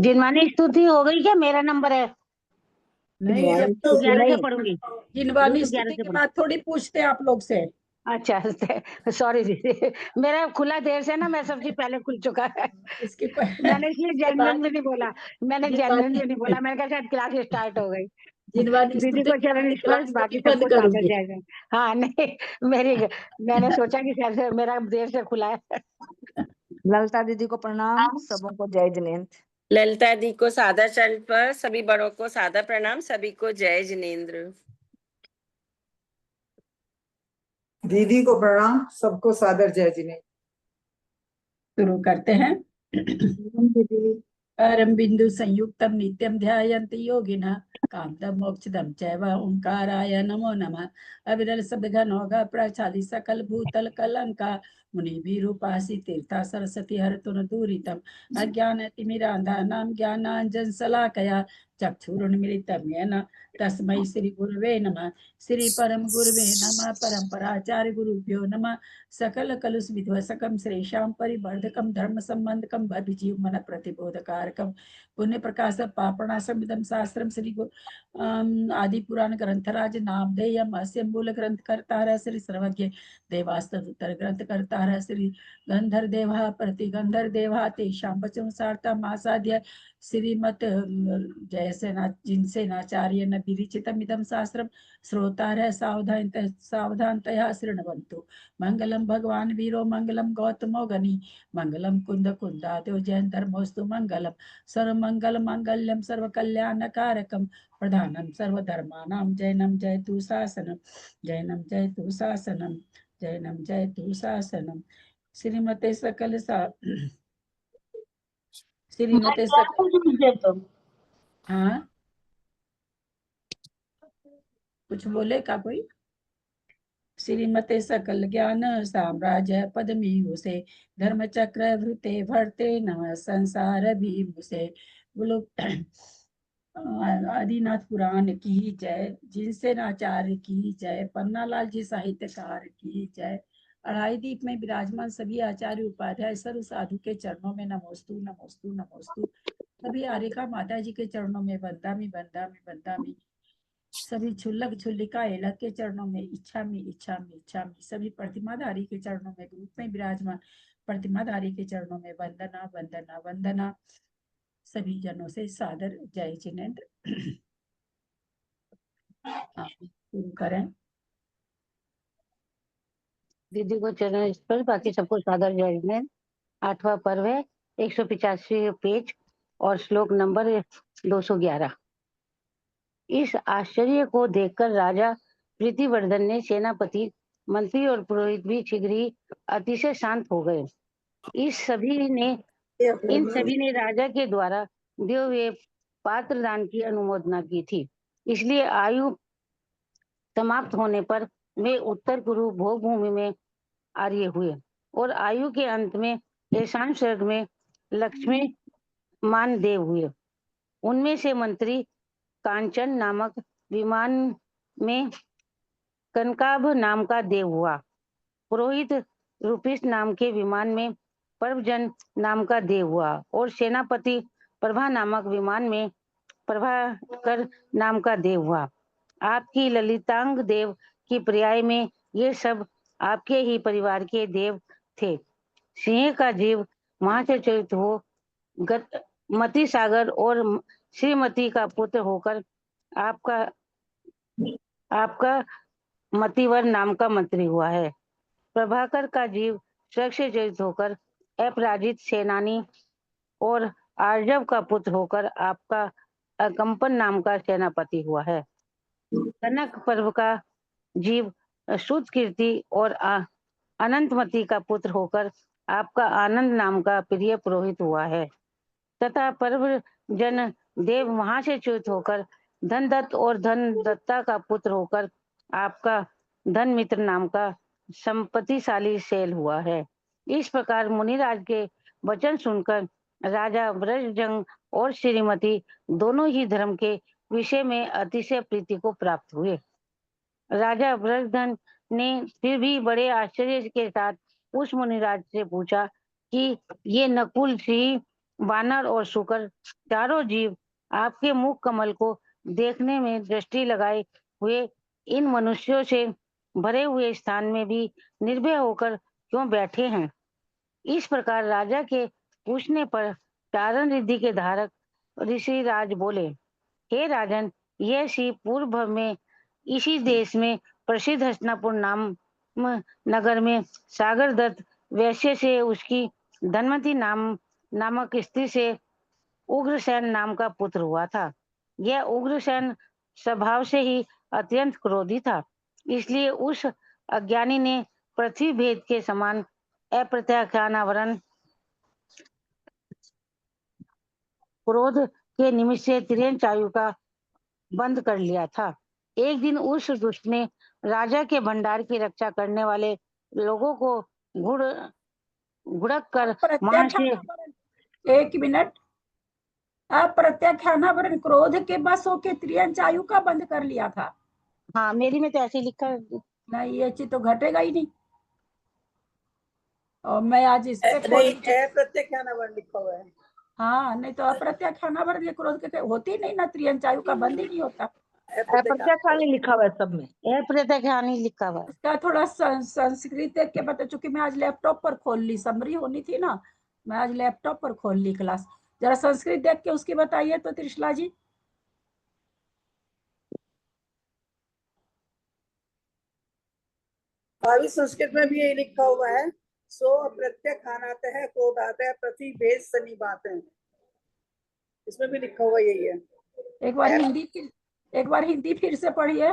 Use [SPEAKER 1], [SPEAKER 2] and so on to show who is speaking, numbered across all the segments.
[SPEAKER 1] जिनवानी स्तुति हो गई क्या? मेरा नंबर है
[SPEAKER 2] नहीं, जब
[SPEAKER 3] जिनवानी
[SPEAKER 2] तो
[SPEAKER 3] स्तुति
[SPEAKER 1] 11 से
[SPEAKER 3] नहीं,
[SPEAKER 1] पढ़ूंगी।
[SPEAKER 2] जिनवानी
[SPEAKER 1] तो 11
[SPEAKER 2] स्तुति
[SPEAKER 1] से
[SPEAKER 2] के
[SPEAKER 1] पढ़ूंगी।
[SPEAKER 2] बाद थोड़ी पूछते हैं आप लोग से।
[SPEAKER 1] अच्छा सॉरी दीदी, मेरा खुला देर से ना, मैं सब चीज पहले खुल चुका है।
[SPEAKER 2] इसकी
[SPEAKER 1] मैंने इसलिए
[SPEAKER 2] इसके
[SPEAKER 1] जेन्युइन
[SPEAKER 2] बाद
[SPEAKER 1] भी नहीं बोला। मैंने जेन्युइन
[SPEAKER 2] जिनवानी
[SPEAKER 1] भी नहीं बोला, मैंने कहा शायद क्लास स्टार्ट हो गई।
[SPEAKER 2] जिनवानी
[SPEAKER 1] दीदी
[SPEAKER 2] स्तुति
[SPEAKER 1] को
[SPEAKER 2] के
[SPEAKER 1] चरण
[SPEAKER 2] बाद
[SPEAKER 1] स्पर्श,
[SPEAKER 2] क्लास
[SPEAKER 1] बाकी
[SPEAKER 2] तभी बंद
[SPEAKER 1] सबको सादर
[SPEAKER 2] करूंगी।
[SPEAKER 1] जाएगा। हाँ नहीं, मेरी मैंने सोचा कि शायद मेरा देर से खुला है।
[SPEAKER 3] ललिता दीदी को प्रणाम, सबों को जय जिनेन्द्र।
[SPEAKER 4] ललिता दी को सादर चरण पर सभी बड़ों को सादर प्रणाम, सभी को जय जिनेन्द्र।
[SPEAKER 5] दीदी को प्रणाम, सबको सादर जय जिनेन्द्र।
[SPEAKER 2] शुरू करते हैं।
[SPEAKER 3] दीदी
[SPEAKER 2] परम बिंदु संयुक्तम नित्यम ध्यायन्ति योगिनः कामदम मोक्षदम चैव ओंकाराय नमो नमः। अविरल शब्द घनौघ प्रचालि सकल भूतल कलंका मुनि विरूपासि तीर्था सरस्वती हरतु न दूरितम अज्ञान तिमिरांधानां ज्ञानांजन शलाकया चक्षुरुन्मीलितं येन तस्मै श्री गुरुवे नमः। श्री परम गुरुवे नमः। परम्पराचार्य गुरुभ्यो नमः। सकल कलुष विध्वसकम श्रेषां परिवर्धकम धर्म संबंधकम भविजीव मन प्रतिबोधकारकम पुण्य प्रकाश पापणासम इदं शास्त्रम श्री आदि पुराण ग्रंथराज नामधेयम अस्य मूल ग्रंथ कर्ता श्री सर्वज्ञ देवास्तुतर ग्रंथ कर्ता श्री गंधर देवा प्रति गंधर देवा तेषां वचन सार्था मासाद्य श्रीमत जयसेना जिनसेनाचार्य न विरिचितम इदं शास्त्रम श्रोतारः सावधानतया शृण्वन्तु। मंगलम भगवान वीरो मंगलम गौतमो गनि मंगलम कुंद कुंदादो जैन धर्मोस्तु मंगलम सर्वमंगल मांगल्यम सर्व कल्याण कारकम प्रधानम सर्वधर्मानां जैनम जयतु शासनम जैनम जयतु शासनम जैनम जयतु शासनम। श्रीमते सकल श्रीमते सकल हाँ कुछ बोले का कोई? श्रीमते सकल ज्ञान साम्राज्य पदमी से धर्म चक्र वृते भरते नमः संसार भी मुसे। बोलो आदिनाथ पुराण की जय, जिनसे नाचार्य की जय, पन्नालाल जी साहित्यकार की जय। अढ़ाई दीप में विराजमान सभी आचार्य उपाध्याय सर्व साधु के चरणों में नमोस्तु नमोस्तु नमोस्तु। सभी आर्यका माता जी के चरणों में बंदामी बंदामी बंदामी। सभी क्षुल्लक क्षुल्लिका एलक के चरणों में इच्छामी इच्छामी इच्छामी। सभी प्रतिमाधारी के चरणों में ग्रुप में विराजमान प्रतिमाधारी के चरणों में वंदना वंदना वंदना। सभी जनों से सादर जय जिनेन्द्र। शुरू करें।
[SPEAKER 1] दीदी को चरण स्पर्श, बाकी सबको सादर जय जिनेन्द्र। 8वां पर्व है, 185 पेज और श्लोक नंबर 211। इस आश्चर्य को देखकर राजा प्रीतिवर्धन ने सेनापति, मंत्री और पुरोहित भी शीघ्र ही अतिशय शांत हो गए। इन सभी ने राजा के द्वारा दिए हुए पात्र दान की अनुमोदना की थी। इसलिए आयु समाप्त होने पर वे उत्तर कुरु भोग भूमि में आर्य हुए और आयु के अंत में ईशान स्वर्ग में लक्ष्मी मान देव हुए। उनमें से मंत्री कांचन नामक विमान में कनकाभ नाम का देव हुआ। पुरोहित रूपिस नाम के विमान में पर्वजन नाम का देव हुआ और सेनापति प्रभा नामक विमान में प्रभाकर नाम का देव हुआ। आपकी ललितांग देव की पर्याय में ये सब आपके ही परिवार के देव थे। सिंह का जीव वहां से चरित हो मति सागर और श्रीमती का पुत्र होकर आपका मतिवर नाम का मंत्री हुआ है। प्रभाकर का जीव स्वर्ग से चरित होकर अपराजित सेनानी और आर्जव का पुत्र होकर आपका अकंपन नाम का सेनापति हुआ है। कनक पर्व का जीव शुद्ध कीर्ति और अनंतमती का पुत्र होकर आपका आनंद नाम का प्रिय पुरोहित हुआ है तथा पर्व जन देव वहां से च्युत होकर धनदत्त और धन दत्ता का पुत्र होकर आपका धन मित्र नाम का संपत्तिशाली शैल हुआ है। इस प्रकार मुनिराज के वचन सुनकर राजा ब्रजजंग और श्रीमती दोनों ही धर्म के विषय में अतिशय प्रीति को प्राप्त हुए। राजा ब्रजधन ने फिर भी बड़े आश्चर्य के साथ उस मुनिराज से पूछा कि ये नकुल श्री वानर और शुकर चारों जीव आपके मुख कमल को देखने में दृष्टि लगाए हुए इन मनुष्यों से भरे हुए स्थान में भी निर्भय होकर क्यों बैठे हैं। इस प्रकार राजा के पूछने पर चारण रिद्धि के धारक ऋषि राज बोले, हे राजन, यह शिव पूर्व भव में इसी देश में प्रसिद्ध हस्तिनापुर नगर में सागर दत्त वैश्य से उसकी धनवंती नामक स्त्री से उग्रसेन नाम का पुत्र हुआ था। यह उग्रसेन स्वभाव से ही अत्यंत क्रोधी था, इसलिए उस अज्ञानी ने पृथ्वी भेद के समान अप्रत्याख्यानावरण क्रोध के निमित्त से तिर्यंच आयु का बंद कर लिया था। एक दिन उस दुष्ट ने राजा के भंडार की रक्षा करने वाले लोगों को घुड़क कर वहां से
[SPEAKER 2] एक मिनट, अप्रत्याख्यानावरण क्रोध के बस होके त्रियंच आयु का बंद कर लिया था।
[SPEAKER 1] हाँ, मेरी में तो ऐसे ही लिखा है।
[SPEAKER 2] नहीं, ये चीज तो घटेगा ही नहीं। और मैं आज इस पे
[SPEAKER 5] अप्रत्याख्यानावरण लिखा हुआ है।
[SPEAKER 2] हाँ, नहीं तो अप्रत्याख्यानावरण ये क्रोध के होती नहीं ना, त्रियंच आयु का बंद ही नहीं होता।
[SPEAKER 3] अप्रत्याख्यान लिखा हुआ है सब में।
[SPEAKER 1] अप्रत्याख्यान ही लिखा हुआ है।
[SPEAKER 2] उसका थोड़ा संस्कृत देख के बता, चूंकि मैं आज लैपटॉप पर खोल ली, समरी होनी थी ना, मैं आज लैपटॉप पर खोल ली क्लास। जरा संस्कृत देख के उसकी बताइए तो त्रिशला जी।
[SPEAKER 5] भावी संस्कृत में भी यही लिखा हुआ है, सो अप्रत्याख्यानात है क्रोधात है प्रति भेद सन्निभात है। इसमें भी लिखा हुआ यही है।
[SPEAKER 2] एक बार हिंदी फिर से पढ़िए।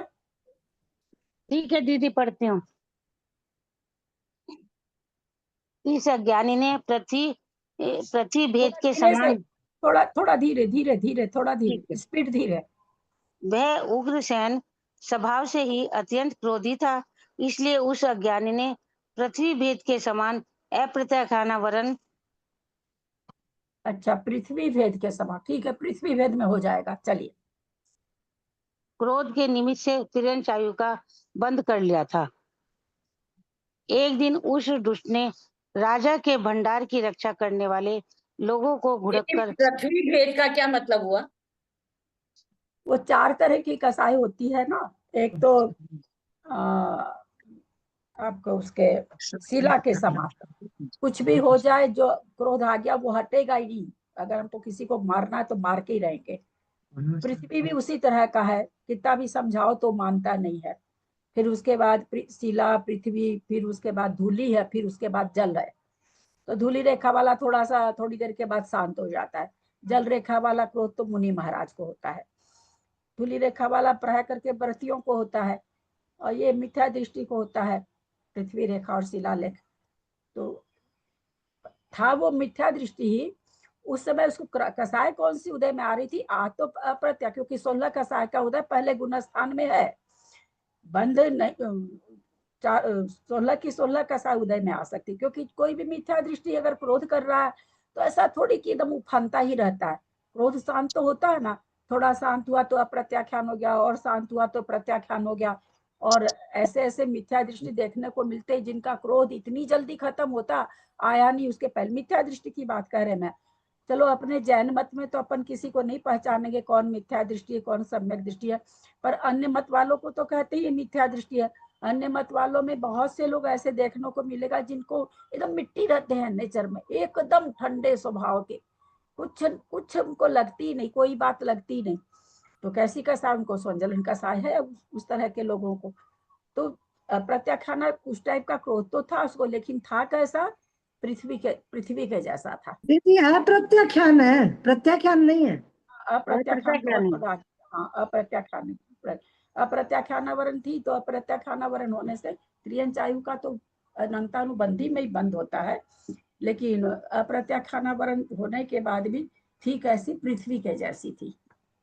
[SPEAKER 1] ठीक है दीदी, पढ़ती हूँ। इस अज्ञानी ने पृथ्वी भेद के समान,
[SPEAKER 2] थोड़ा धीरे धीरे, थोड़ा धीरे, स्पीड धीरे।
[SPEAKER 1] वह उग्रसेन स्वभाव से ही अत्यंत क्रोधी था, इसलिए उस अज्ञानी ने पृथ्वी भेद के समान अप्रत्याख्यानावरण,
[SPEAKER 2] अच्छा, पृथ्वी भेद के समान, ठीक है, पृथ्वी भेद में हो जाएगा। चलिए।
[SPEAKER 1] क्रोध के निमित्त से तिर्यंच आयु का बंद कर लिया था। एक दिन उस दुष्ट ने राजा के भंडार की रक्षा करने वाले लोगों को घुड़क कर,
[SPEAKER 4] पृथ्वी भेद का क्या मतलब हुआ?
[SPEAKER 2] वो 4 तरह की कसाई होती है ना। एक तो आपको उसके शिला के समान, कुछ भी हो जाए, जो क्रोध आ गया वो हटेगा ही नहीं। अगर हमको किसी को मारना है तो मार के ही रहेंगे। पृथ्वी भी उसी तरह का है, कितना भी समझाओ तो मानता नहीं है। फिर उसके बाद शिला, पृथ्वी, फिर उसके बाद धूली है, फिर उसके बाद जल है। तो धूली रेखा वाला थोड़ी देर के बाद शांत हो जाता है। जल रेखा वाला क्रोध तो मुनि महाराज को होता है। धूली रेखा वाला प्राय करके व्रतियों को होता है, और ये मिथ्या दृष्टि को होता है, पृथ्वी रेखा और शिलालेख। तो था वो मिथ्या दृष्टि ही। उस समय उसको कसाय कौन सी उदय में आ रही थी? तो अप्रत्या, क्योंकि 16 कसाय का उदय पहले गुण स्थान में है। बंध नहीं, 16 की 16 कसाय उदय में आ सकती, क्योंकि कोई भी मिथ्या दृष्टि अगर क्रोध कर रहा है तो ऐसा थोड़ी कि एकदम उफनता ही रहता है। क्रोध शांत तो होता है ना, थोड़ा शांत हुआ तो अप्रत्याख्यान हो गया, और शांत हुआ तो प्रत्याख्यान हो गया। और ऐसे ऐसे मिथ्या दृष्टि देखने को मिलते हैं जिनका क्रोध इतनी जल्दी खत्म होता आया नहीं। उसके पहले मिथ्या दृष्टि की बात कर रहे मैं। चलो, अपने जैन मत में तो अपन किसी को नहीं पहचानेंगे कौन मिथ्या दृष्टि है कौन सम्यक दृष्टि है, पर अन्य मत वालों को तो कहते ही मिथ्या दृष्टि है। अन्य मत वालों में बहुत से लोग ऐसे देखने को मिलेगा जिनको एकदम मिट्टी रहते हैं नेचर में, एकदम ठंडे स्वभाव के, कुछ उनको लगती नहीं, कोई बात लगती नहीं। तो कैसी कसाय? उनको संजलन कसाय है उस तरह के लोगों को। तो प्रत्याख्यान उस टाइप का क्रोध तो था उसको, लेकिन था कैसा? पृथ्वी के जैसा था।
[SPEAKER 3] दीदी अप्रत्याख्यान है, प्रत्याख्यान नहीं है।
[SPEAKER 2] अप्रत्याख्यान बहुत बड़ा। हाँ, अप्रत्याख्यानावरण थी, तो अप्रत्याख्यानावरण होने से त्रियंच आयु का तो अनंतानुबंधी में ही बंद होता है। लेकिन अप्रत्याख्यानावरण होने के बाद भी थी कैसी? पृथ्वी के जैसी थी,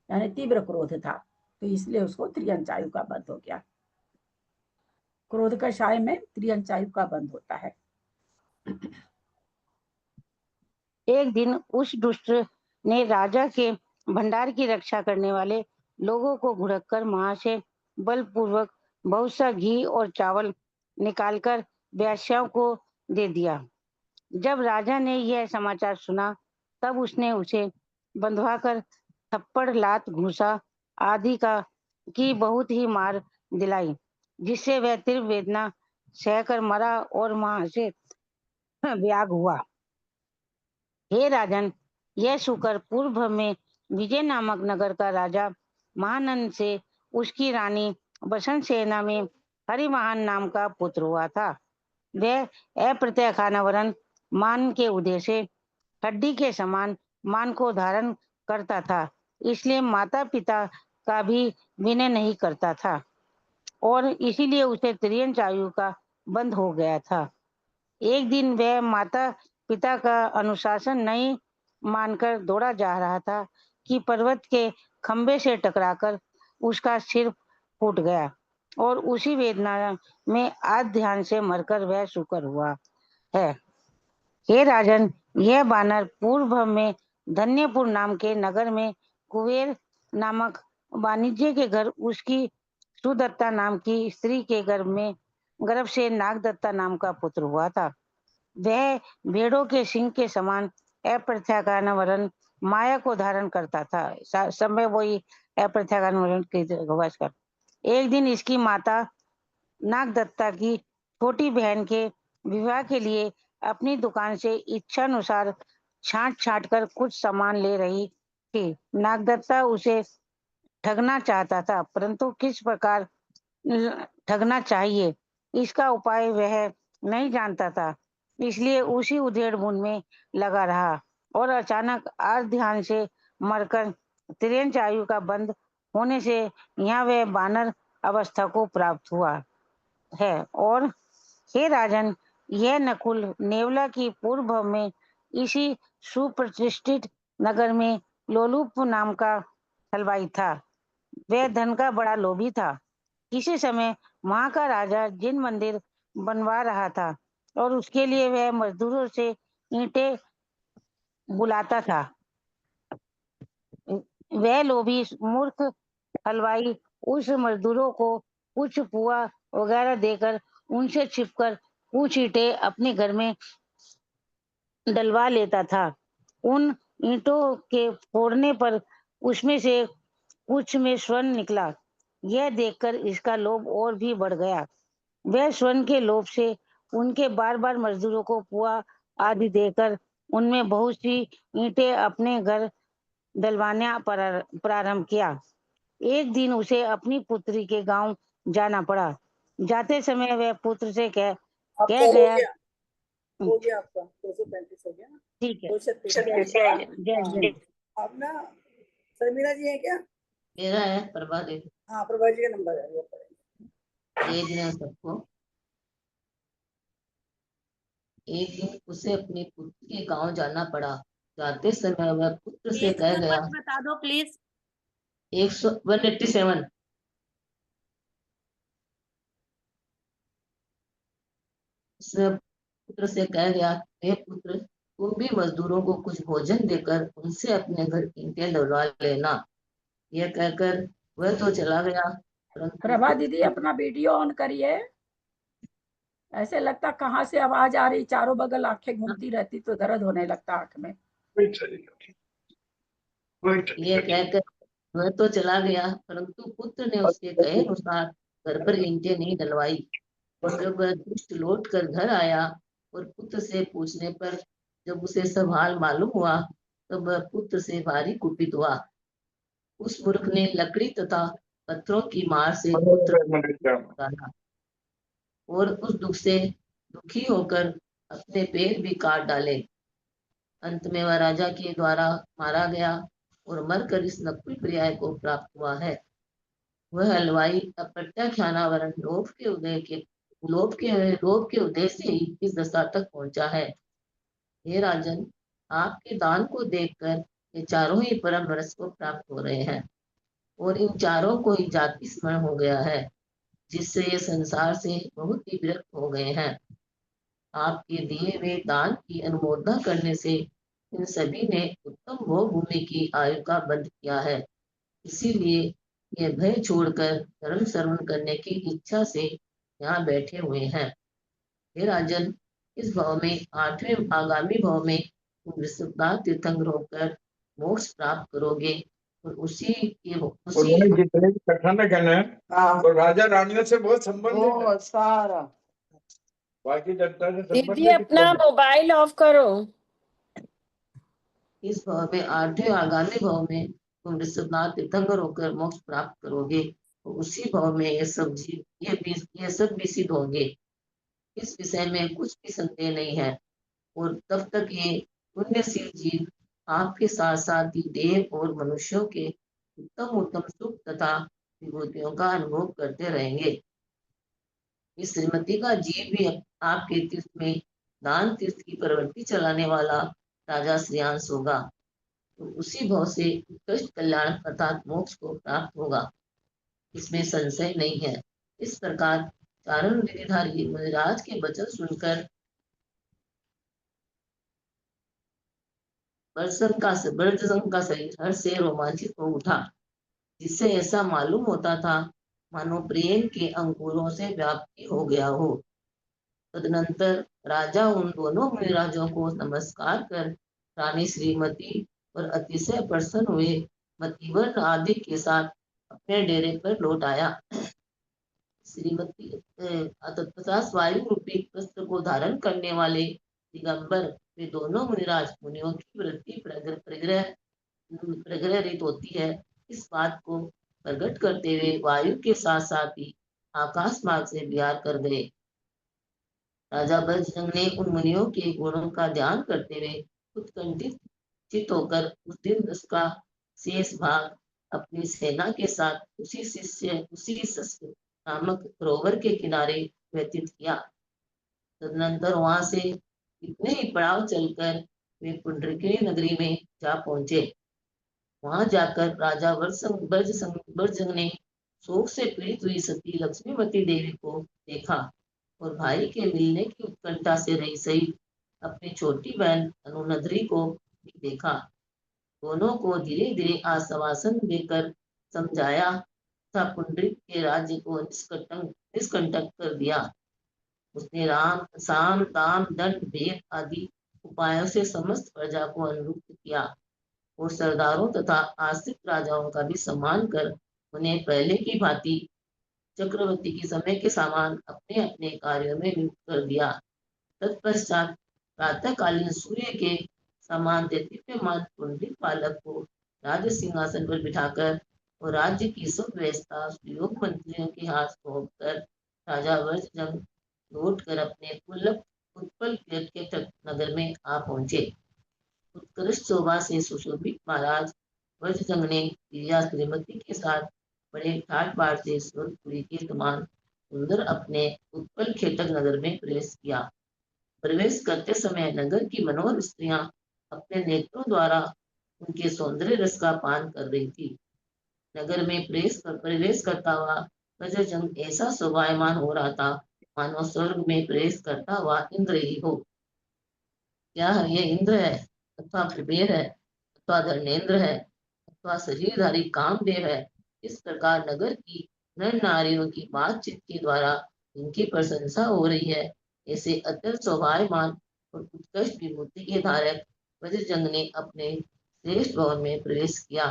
[SPEAKER 2] यानी तीव्र क्रोध था, तो इसलिए उसको त्रियंच आयु का बंद हो गया। क्रोध कषाय में त्रियंच आयु का बंद होता है।
[SPEAKER 1] एक दिन उस दुष्ट ने राजा के भंडार की रक्षा करने वाले लोगों को घुड़क कर वहां से बलपूर्वक बहुत सा घी और चावल निकालकर वेश्याओं को दे दिया। जब राजा ने यह समाचार सुना तब उसने उसे बंधवाकर थप्पड़, लात, घूसा आदि की बहुत ही मार दिलाई, जिससे वह तीव्र वेदना सहकर मरा और वहां से व्याग हुआ। हे राजन, यह सुकर पूर्व में विजय नामक नगर का राजा महानंद से उसकी रानी बसंत सेना में हरिमहान नाम का पुत्र हुआ था। वह अप्रत्यखानावरण मान के उदय से हड्डी के समान मान को धारण करता था, इसलिए माता पिता का भी विनय नहीं करता था और इसीलिए उसे त्रियंच आयु का बंध हो गया था। एक दिन वह माता पिता का अनुशासन नहीं मानकर दौड़ा जा रहा था कि पर्वत के खंबे से टकराकर उसका सिर फूट गया और उसी वेदना में आध ध्यान से मरकर वह शुकर हुआ है। हे राजन, यह बानर पूर्व में धन्यपुर नाम के नगर में कुबेर नामक वाणिज्य के घर उसकी सुदत्ता नाम की स्त्री के गर्भ से नागदत्ता नाम का पुत्र हुआ था। वह भेड़ों के सिंह के समान अप्रत्यखानावरण माया को धारण करता था। समय वही अप्रत्यखानावरण की गवास कर। एक दिन इसकी माता नागदत्ता की छोटी बहन के विवाह के लिए अपनी दुकान से इच्छानुसार छांट कर कुछ सामान ले रही थी। नागदत्ता उसे ठगना चाहता था, परंतु किस प्रकार ठगना चाहिए इसका उपाय वह नहीं जानता था, इसलिए उसी उधेड़ बुन में लगा रहा और अचानक आर ध्यान से मरकर त्रियंच आयु का बंध होने से यहाँ वह बानर अवस्था को प्राप्त हुआ है। और हे राजन, यह नकुल नेवला की पूर्व में इसी सुप्रतिष्ठित नगर में लोलुप नाम का हलवाई था। वह धन का बड़ा लोभी था। किसी समय वहां का राजा जिन मंदिर बनवा रहा था और उसके लिए वह मजदूरों से ईंटें बुलाता था। वह लोभी मूर्ख हलवाई उस मजदूरों को कुछ पुआ वगैरह देकर उनसे छिपकर कुछ ईंटें अपने घर में डलवा लेता था। उन ईंटों के फोड़ने पर उसमें से कुछ में स्वर्ण निकला। यह देखकर इसका लोभ और भी बढ़ गया। वह स्वर्ण के लोभ से उनके बार बार मजदूरों को पुआ आदि देकर उनमें बहुत सी ईंटें अपने घर डलवाना प्रारंभ किया। एक दिन उसे अपनी पुत्री के गांव जाना पड़ा। जाते समय वह पुत्र से कह
[SPEAKER 5] आपका हो
[SPEAKER 1] गया,
[SPEAKER 5] गया आपका 235 हो गया ना।
[SPEAKER 1] ठीक है,
[SPEAKER 5] 236
[SPEAKER 1] जय
[SPEAKER 5] आप ना शर्मिला जी हैं क्या?
[SPEAKER 6] मेरा है प्रभा देवी।
[SPEAKER 5] हाँ, प्रभा जी का नंबर है।
[SPEAKER 6] एक दिन सबको एक दिन उसे अपनी पुत्र के गांव जाना पड़ा। जाते समय वह पुत्र से कह गया,
[SPEAKER 4] बता दो प्लीज।
[SPEAKER 6] 187। उसने पुत्र से कह गया, हे पुत्र, तुम भी मजदूरों को कुछ भोजन देकर उनसे अपने घर ईंटें डलवा लेना। यह कहकर वह तो चला गया, परंतु
[SPEAKER 2] प्रभा दीदी अपना वीडियो ऑन करिए। ऐसे लगता कहाँ से आवाज आ रही, चारों बगल आंखें घूमती रहती तो दर्द होने लगता आंख में।
[SPEAKER 6] यह कहकर वह तो चला गया, परंतु पुत्र ने उसके कहे अनुसार घर पर ईंटें नहीं डलवाई। और जब वह दुष्ट लौट कर घर आया और पुत्र से पूछने पर जब उसे सब हाल मालूम हुआ, तब वह पुत्र से भारी कुपित हुआ। उस मूर्ख ने लकड़ी तथा पत्थरों की मार से पुत्र डाला और उस दुख से दुखी होकर अपने पैर भी काट डाले। अंत में वह राजा के द्वारा मारा गया और मरकर इस नकुल पर्याय को प्राप्त हुआ है। वह हलवाई अप्रत्यखानावरण लोभ के उदय से ही इस दशा तक पहुंचा है। हे राजन, आपके दान को देखकर ये चारों ही परम रस को प्राप्त हो रहे हैं और इन चारों को ही जाति स्मरण हो गया है, जिससे ये संसार से बहुत ही विरक्त हो गए हैं। आपके दिए हुए दान की अनुमोदना करने से इन सभी ने उत्तम भोग भूमि की आयु का बंध किया है। इसीलिए ये भय छोड़कर धर्म श्रवण करने की इच्छा से यहाँ बैठे हुए हैं। हे राजन, इस भाव में 8वें आगामी भाव में तुम ऋषभनाथ तीर्थंकर होकर मोक्ष प्राप्त करोगे और
[SPEAKER 7] उन्होंने जितने भी कथानक है ना,
[SPEAKER 3] हाँ
[SPEAKER 7] वो राजा रानियों से बहुत संबंधित है,
[SPEAKER 3] वो सारा
[SPEAKER 7] बाकी जनता से
[SPEAKER 4] दीदी
[SPEAKER 7] संबंधित
[SPEAKER 4] अपना
[SPEAKER 7] कम है।
[SPEAKER 4] मोबाइल ऑफ करो।
[SPEAKER 6] इस भाव में आठवें आगामी भाव में तुम ऋषभनाथ तीर्थंकर होकर मोक्ष प्राप्त करोगे और उसी भाव में ये सब भी सिद्ध होंगे। इस विषय में कुछ भी संदेह नहीं है। और तब तक ये पुण्यशील जीव आपके साथ साथ ही देव और मनुष्यों के उत्तम उत्तम सुख तथा विभूतियों का अनुभव करते रहेंगे। इस श्रीमती का जीव भी आपके तीर्थ में दान तीर्थ की प्रवृत्ति चलाने वाला राजा श्रेयांश होगा, तो उसी भाव से उत्कृष्ट कल्याण अर्थात मोक्ष को प्राप्त होगा, इसमें संशय नहीं है। इस प्रकार चारण विधिधारी मुनिराज के वचन सुनकर बर्जसंग का शरीर हर्ष से रोमांचित हो उठा, जिससे ऐसा मालूम होता था मानो प्रेम के अंकुरों से व्याप्ति हो गया हो। तदनंतर राजा उन दोनों मुनिराजों को नमस्कार कर रानी श्रीमती और अतिशय प्रसन्न हुए मतिवर्ण आदि के साथ अपने डेरे पर लौट आया। श्रीमती तथा वायु रूपी वस्त्र को धारण करने वाले दिगंबर वे दोनों मुनिराज मुनियों की वृत्ति प्रग्रहित होती है, इस बात को प्रकट करते हुए वायु के साथ साथ ही आकाश मार्ग से विहार कर गए। राजा बजरंग ने उन मुनियों के गुणों का ध्यान करते हुए उत्कंठित होकर उस दिन उसका शेष भाग अपनी सेना के साथ उसी नामक सरोवर के किनारे व्यतीत किया। तदनंतर वहां से कितने ही पड़ाव चलकर वे पुंडरीकिनी नगरी में जा पहुंचे। वहां जाकर राजा बर्जसंग ने शोक से पीड़ित हुई सती लक्ष्मीवती देवी को देखा और भाई के मिलने की उत्कंठा से रही सहित अपनी छोटी बहन अनुनधरी को भी देखा। दोनों को धीरे धीरे आश्वासन देकर समझाया तथा पुंडरीक के राज्य को निष्कंटक कर दिया। उसने राम साम दाम दंड भेद आदि उपायों से समस्त प्रजा को अनुरुक्त किया और सरदारों तथा आश्रित राजाओं का भी सम्मान कर उन्हें पहले की भांति चक्रवर्ती के समय के समान अपने अपने कार्यों में नियुक्त कर दिया। तत्पश्चात प्रातःकालीन सूर्य के समान देदीप्यमान पुंडरीक पालक को राज सिंहासन पर बिठाकर और राज्य की सब व्यवस्था सुयोग मंत्रियों के हाथ सौंप कर राजा बर्जसंग लौट कर अपने उत्पल के नगर में आ पहुंचे। उत्कृष्ट शोभा से सुशोभित महाराज बर्जसंग ने प्रिया श्रीमती के साथ बड़े ठाट बाट से स्वर्गपुरी के समान सुंदर अपने उत्पल खेतक नगर में प्रवेश किया। प्रवेश करते समय नगर की मनोहर स्त्रियां अपने नेत्रों द्वारा उनके सौंदर्य रस का पान कर रही थी। नगर में प्रवेश करता हुआ बर्जसंग ऐसा शोभायमान हो रहा था मानो स्वर्ग में प्रवेश करता हुआ इंद्र ही हो। क्या ये इंद्र है अथवा कुबेर है अथवा धर्मेंद्र है अथवा शरीरधारी कामदेव है? इस प्रकार नगर की नर नारियों की बातचीत के द्वारा इनकी प्रशंसा हो रही है। ऐसे अत्यंत शोभायमान और उत्कृष्ट विभूति के धारक बर्जसंग ने अपने श्रेष्ठ भवन में प्रवेश किया।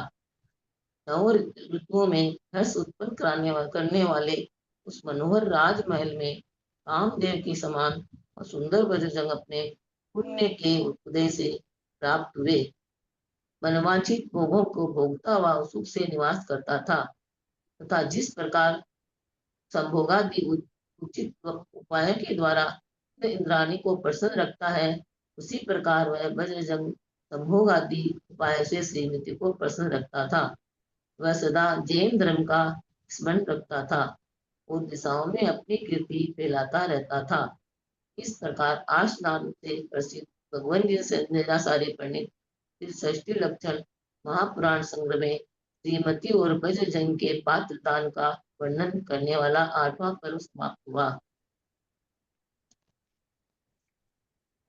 [SPEAKER 6] नौ ऋतुओं में हर्ष उत्पन्न करने वाले उस मनोहर राजमहल में कामदेव के समान और सुंदर बर्जसंग अपने पुण्य के उदय से प्राप्त हुए मनवांछित भोगों को भोगता हुआ सुख से निवास करता था तथा जिस प्रकार संभोगादि उचित उपायों के द्वारा इंद्राणी को प्रसन्न रखता है, उसी प्रकार वह बर्जसंग संभोग आदि उपाय से श्रीमती को प्रसन्न रखता था। वह सदा जैन धर्म का स्मरण रखता था और दिशाओं में अपनी कीर्ति फैलाता रहता था। इस प्रकार आश नाम से प्रसिद्ध भगवान जी से निरासारी पंडित षष्ठी लक्षण महापुराण संग्रह में श्रीमती और बर्जसंग के पात्र दान का वर्णन करने वाला 8वां पर्व समाप्त हुआ।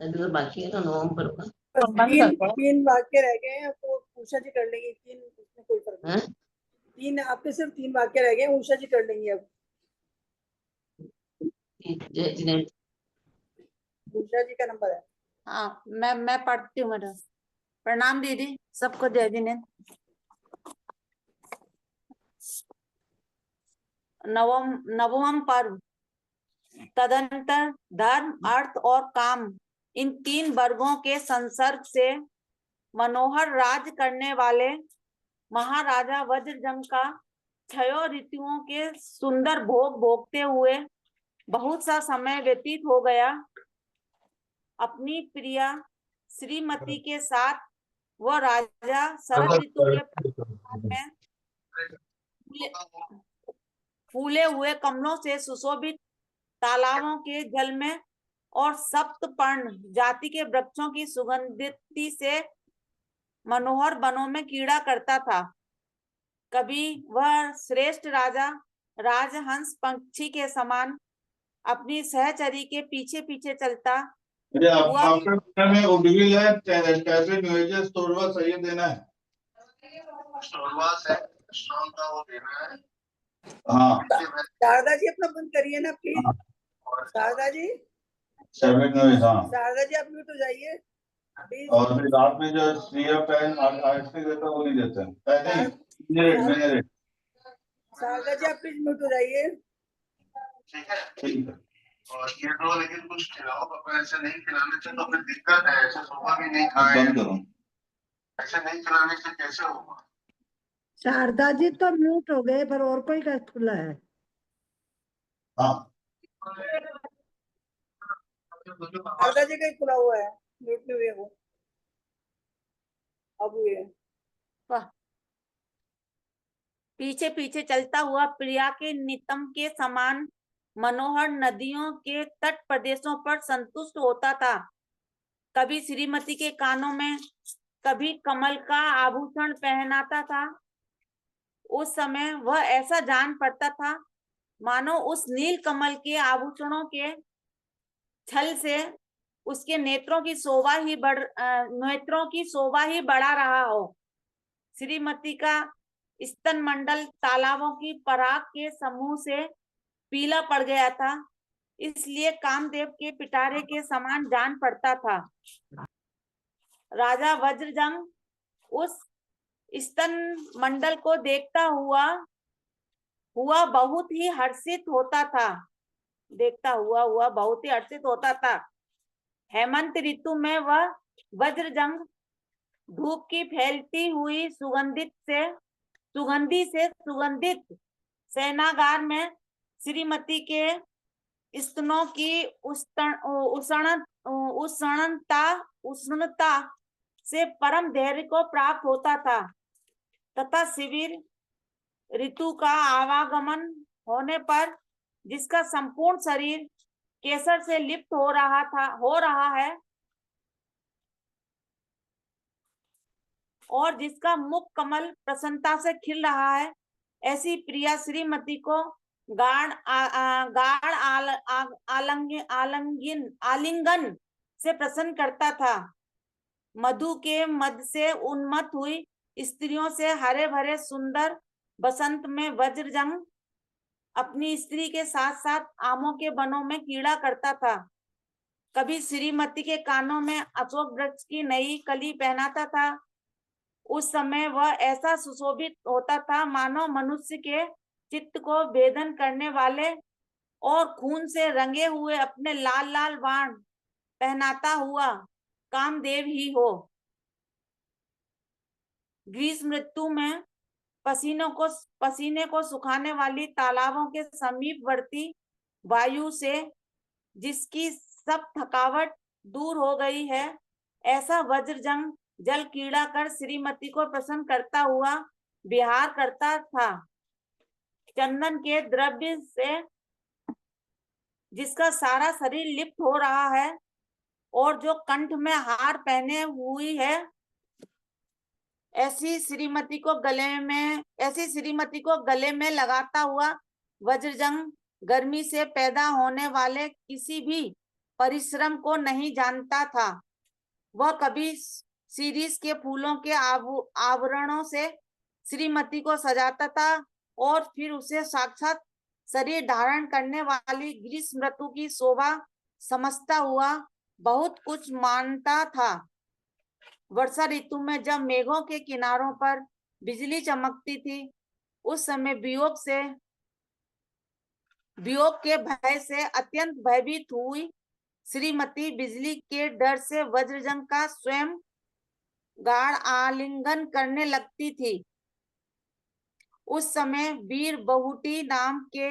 [SPEAKER 6] अभी और बाकी है ना 9वां पर्व का।
[SPEAKER 5] तीन वाक्य रह गए हैं, तो उषा जी कर लेंगी। तीन उसमें कोई फर्क नहीं। तीन आपके सिर्फ 3 वाक्य रह गए, उषा जी कर लेंगी अब। उषा जी का नंबर है।
[SPEAKER 8] हाँ मैं पढ़ती हूँ मैडम। प्रणाम दीदी, सबको जय जिनेंद्र। नवम पर्व। तदंतर धर्म, अर्थ और काम, इन 3 वर्गों के संसर्ग से मनोहर राज करने वाले महाराजा वज्रजंग का 6 ऋतुओं के सुंदर भोग भोगते हुए बहुत सा समय व्यतीत हो गया। अपनी प्रिया श्रीमती के साथ वह राजा शरद ऋतु के फूले हुए कमलों से सुशोभित तालाबों के जल में और सप्तपर्ण जाति के वृक्षों की सुगंधित से मनोहर वनों में कीड़ा करता था। कभी वह श्रेष्ठ राजा राजहंस पक्षी के समान अपनी सहचरी के पीछे पीछे चलता हुआ
[SPEAKER 7] आपके में उडविल है, टैबलेट नोइजेस तोड़वा सही देना है। तोड़वा से स्ट्रॉन्ग का वो देना है। हाँ
[SPEAKER 5] शारदा जी अपना बंद करिए ना please. Sharda ji,
[SPEAKER 7] tablet noise. हाँ
[SPEAKER 5] शारदा जी आप म्यूट हो जाइए प्लीज।
[SPEAKER 7] और फिर रात में जो सीएफ पेन आइसक्रीम देता वो नहीं देते हैं। नहीं
[SPEAKER 5] शारदा जी आप प्लीज म्यूट हो जाइए।
[SPEAKER 7] ठीक है।
[SPEAKER 9] और ये तो लेकिन कुछ खिलाओ, पापा ऐसे नहीं खिलाने से तो फिर दिक्कत है। ऐसे सुबह भी नहीं खाए,
[SPEAKER 7] बंद करो।
[SPEAKER 9] ऐसे नहीं खिलाने से कैसे होगा?
[SPEAKER 10] शारदा जी तो म्यूट हो गए, पर और कोई का खुला है?
[SPEAKER 7] हाँ
[SPEAKER 5] शारदा जी का ही खुला हुआ है, म्यूट नहीं हुए वो, अब हुए।
[SPEAKER 8] पीछे पीछे चलता हुआ प्रिया के नितंब के समान मनोहर नदियों के तट प्रदेशों पर संतुष्ट होता था। कभी श्रीमती के कानों में कभी कमल का आभूषण पहनाता था। उस समय वह ऐसा जान पड़ता था मानो उस नील कमल के आभूषणों के छल से उसके नेत्रों की शोभा ही बढ़ा रहा हो। श्रीमती का स्तन मंडल तालाबों की पराग के समूह से पीला पड़ गया था, इसलिए कामदेव के पिटारे के समान जान पड़ता था। राजा वज्रजंग उस स्तन मंडल को देखता हुआ बहुत ही हर्षित होता था। हेमंत ऋतु में वह वज्रजंग धूप की फैलती हुई सुगंधित सेनागार में श्रीमती के स्तनों की उष्णता से परम धैर्य को प्राप्त होता था तथा शिविर ऋतु का आवागमन होने पर जिसका संपूर्ण शरीर केसर से लिप्त हो रहा है और जिसका मुख कमल प्रसन्नता से खिल रहा है, ऐसी प्रिया श्रीमती को गाढ़ आलिंगन से प्रसन्न करता था। मधु के मद से उन्मत्त हुई स्त्रियों से हरे भरे सुंदर बसंत में वज्रजंग अपनी स्त्री के साथ साथ आमों के वनों में कीड़ा करता था। कभी श्रीमती के कानों में अशोक वृक्ष की नई कली पहनाता था। उस समय वह ऐसा सुशोभित होता था मानो मनुष्य के चित्त को भेदन करने वाले और खून से रंगे हुए अपने लाल लाल बाण पहनाता हुआ कामदेव ही हो। ग्रीष्म ऋतु में पसीने को सुखाने वाली तालाबों के समीपवर्ती वायु से जिसकी सब थकावट दूर हो गई है, ऐसा वज्रजंग जल कीड़ा कर श्रीमती को प्रसन्न करता हुआ विहार करता था। चंदन के द्रव्य से जिसका सारा शरीर लिप्त हो रहा है और जो कंठ में हार पहने हुई है, ऐसी श्रीमती को गले में लगाता हुआ वज्रजंग गर्मी से पैदा होने वाले किसी भी परिश्रम को नहीं जानता था। वह कभी शिरीष के फूलों के आवरणों से श्रीमती को सजाता था और फिर उसे साक्षात शरीर धारण करने वाली ग्रीष्म ऋतु की शोभा समझता हुआ बहुत कुछ मानता था। वर्षा ऋतु में जब मेघों के किनारों पर बिजली चमकती थी, उस समय वियोग के भय से अत्यंत भयभीत हुई श्रीमती बिजली के डर से वज्रजंग का स्वयं गाढ़ आलिंगन करने लगती थी। उस समय वीर बहुटी नाम के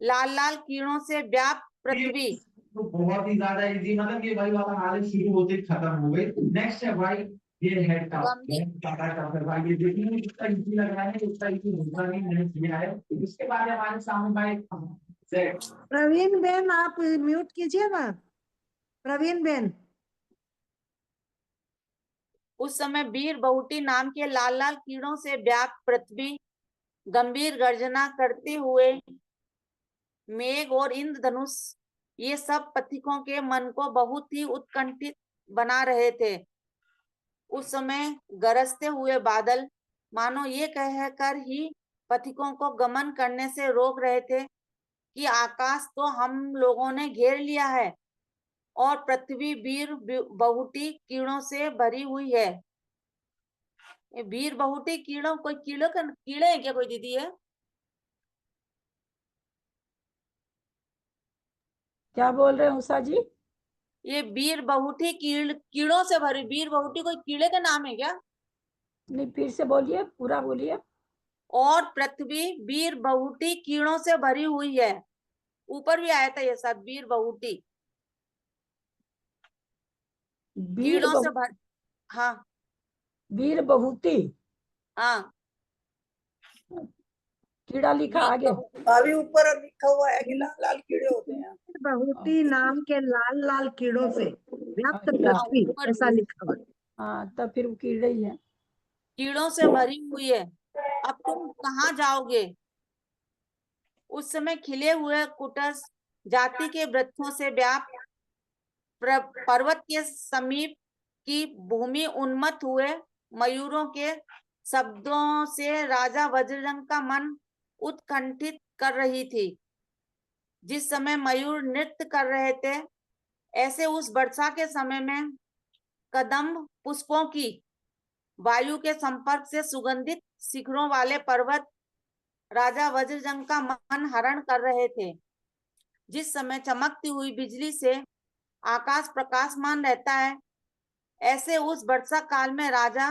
[SPEAKER 8] लाल लाल कीड़ों से व्याप्त पृथ्वी
[SPEAKER 11] तो बहुत ही ज्यादा इजी, मतलब ये भाई वाला नॉलेज शुरू होते ही खत्म हो गई। नेक्स्ट है भाई, ये है भाई, ये देखिए कितना इजी लग रहा है, कितना इजी दूसरा नहीं किया है। उसके बाद हमारे सामने भाई
[SPEAKER 10] प्रवीण बेन, आप म्यूट कीजिए ना, प्रवीण बेन।
[SPEAKER 8] उस समय वीर बहुटी नाम के लाल लाल कीड़ों से व्याप्त पृथ्वी गंभीर गर्जना करते हुए मेघ और इंद्रधनुष ये सब पथिकों के मन को बहुत ही उत्कंठित बना रहे थे। उस समय गरजते हुए बादल मानो ये कहकर ही पथिकों को गमन करने से रोक रहे थे कि आकाश तो हम लोगों ने घेर लिया है और पृथ्वी वीर बहुटी कीड़ों से भरी हुई है। ये वीर बहुटी कीड़ों, कोई कीड़े हैं क्या कोई दीदी है?
[SPEAKER 2] क्या बोल रहे हैं उषा जी?
[SPEAKER 8] ये वीर बहुटी कीड़ों से भरी, वीर बहुटी कोई कीड़े का नाम है क्या?
[SPEAKER 2] नहीं, फिर से बोलिए, पूरा बोलिए।
[SPEAKER 8] और पृथ्वी वीर बहुटी कीड़ों से भरी हुई है। ऊपर भी आया था ये सब, वीर बहुटी
[SPEAKER 2] वीर
[SPEAKER 8] कीड़ों से भर, हाँ
[SPEAKER 2] वीर बहुती
[SPEAKER 8] हाँ
[SPEAKER 2] कीड़ा लिखा आगे।
[SPEAKER 5] अभी ऊपर लिखा हुआ है कि लाल लाल कीड़े होते हैं।
[SPEAKER 10] बहुती नाम के लाल लाल कीड़ों से व्याप्त
[SPEAKER 2] अच्छा।
[SPEAKER 10] पृथ्वी,
[SPEAKER 8] ऊपर
[SPEAKER 10] ऐसा लिखा हुआ है।
[SPEAKER 2] हाँ, तब फिर वो कीड़े ही है।
[SPEAKER 8] कीड़ों से भरी हुई है। अब तुम कहाँ जाओगे? उस समय खिले हुए कुटस जाति के वृक्षों से व्याप्त पर्वत के समीप की भूमि उन्मत्त हुए मयूरों के शब्दों से राजा वज्रजंग का मन उत्कंठित कर रही थी। जिस समय मयूर नृत्य कर रहे थे, ऐसे उस वर्षा के समय में कदम्ब पुष्पों की वायु के संपर्क से सुगंधित शिखरों वाले पर्वत राजा वज्रजंग का मन हरण कर रहे थे। जिस समय चमकती हुई बिजली से आकाश प्रकाशमान रहता है, ऐसे उस वर्षा काल में राजा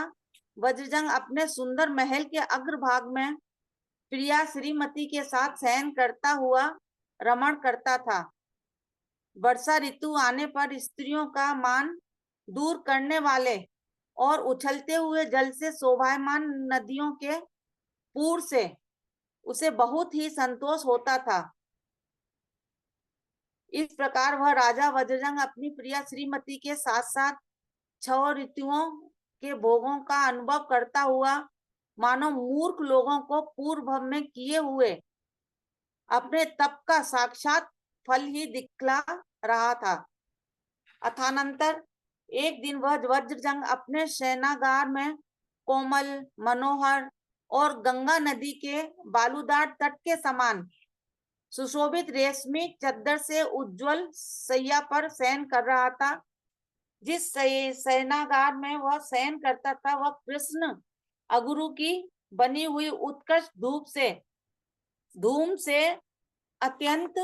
[SPEAKER 8] वज्रजंग अपने सुंदर महल के अग्रभाग में प्रिया श्रीमती के साथ शयन करता हुआ रमण करता था। वर्षा ऋतु आने पर स्त्रियों का मान दूर करने वाले और उछलते हुए जल से शोभायमान नदियों के पूर से उसे बहुत ही संतोष होता था। इस प्रकार वह राजा वज्रजंग अपनी प्रिया श्रीमती के साथ साथ 6 ऋतुओं के भोगों का अनुभव करता हुआ मानो मूर्ख लोगों को पूर्व में किए हुए अपने तप का साक्षात फल ही दिखला रहा था। अथानंतर एक दिन वह वज्रजंग अपने शयनागार में कोमल, मनोहर और गंगा नदी के बालूदार तट के समान सुशोभित रेशमी चद्दर से उज्जवल सैया पर शयन कर रहा था। जिस शयनागार में वह शयन करता था, वह कृष्ण अगुरु की बनी हुई उत्कृष्ट धूम से अत्यंत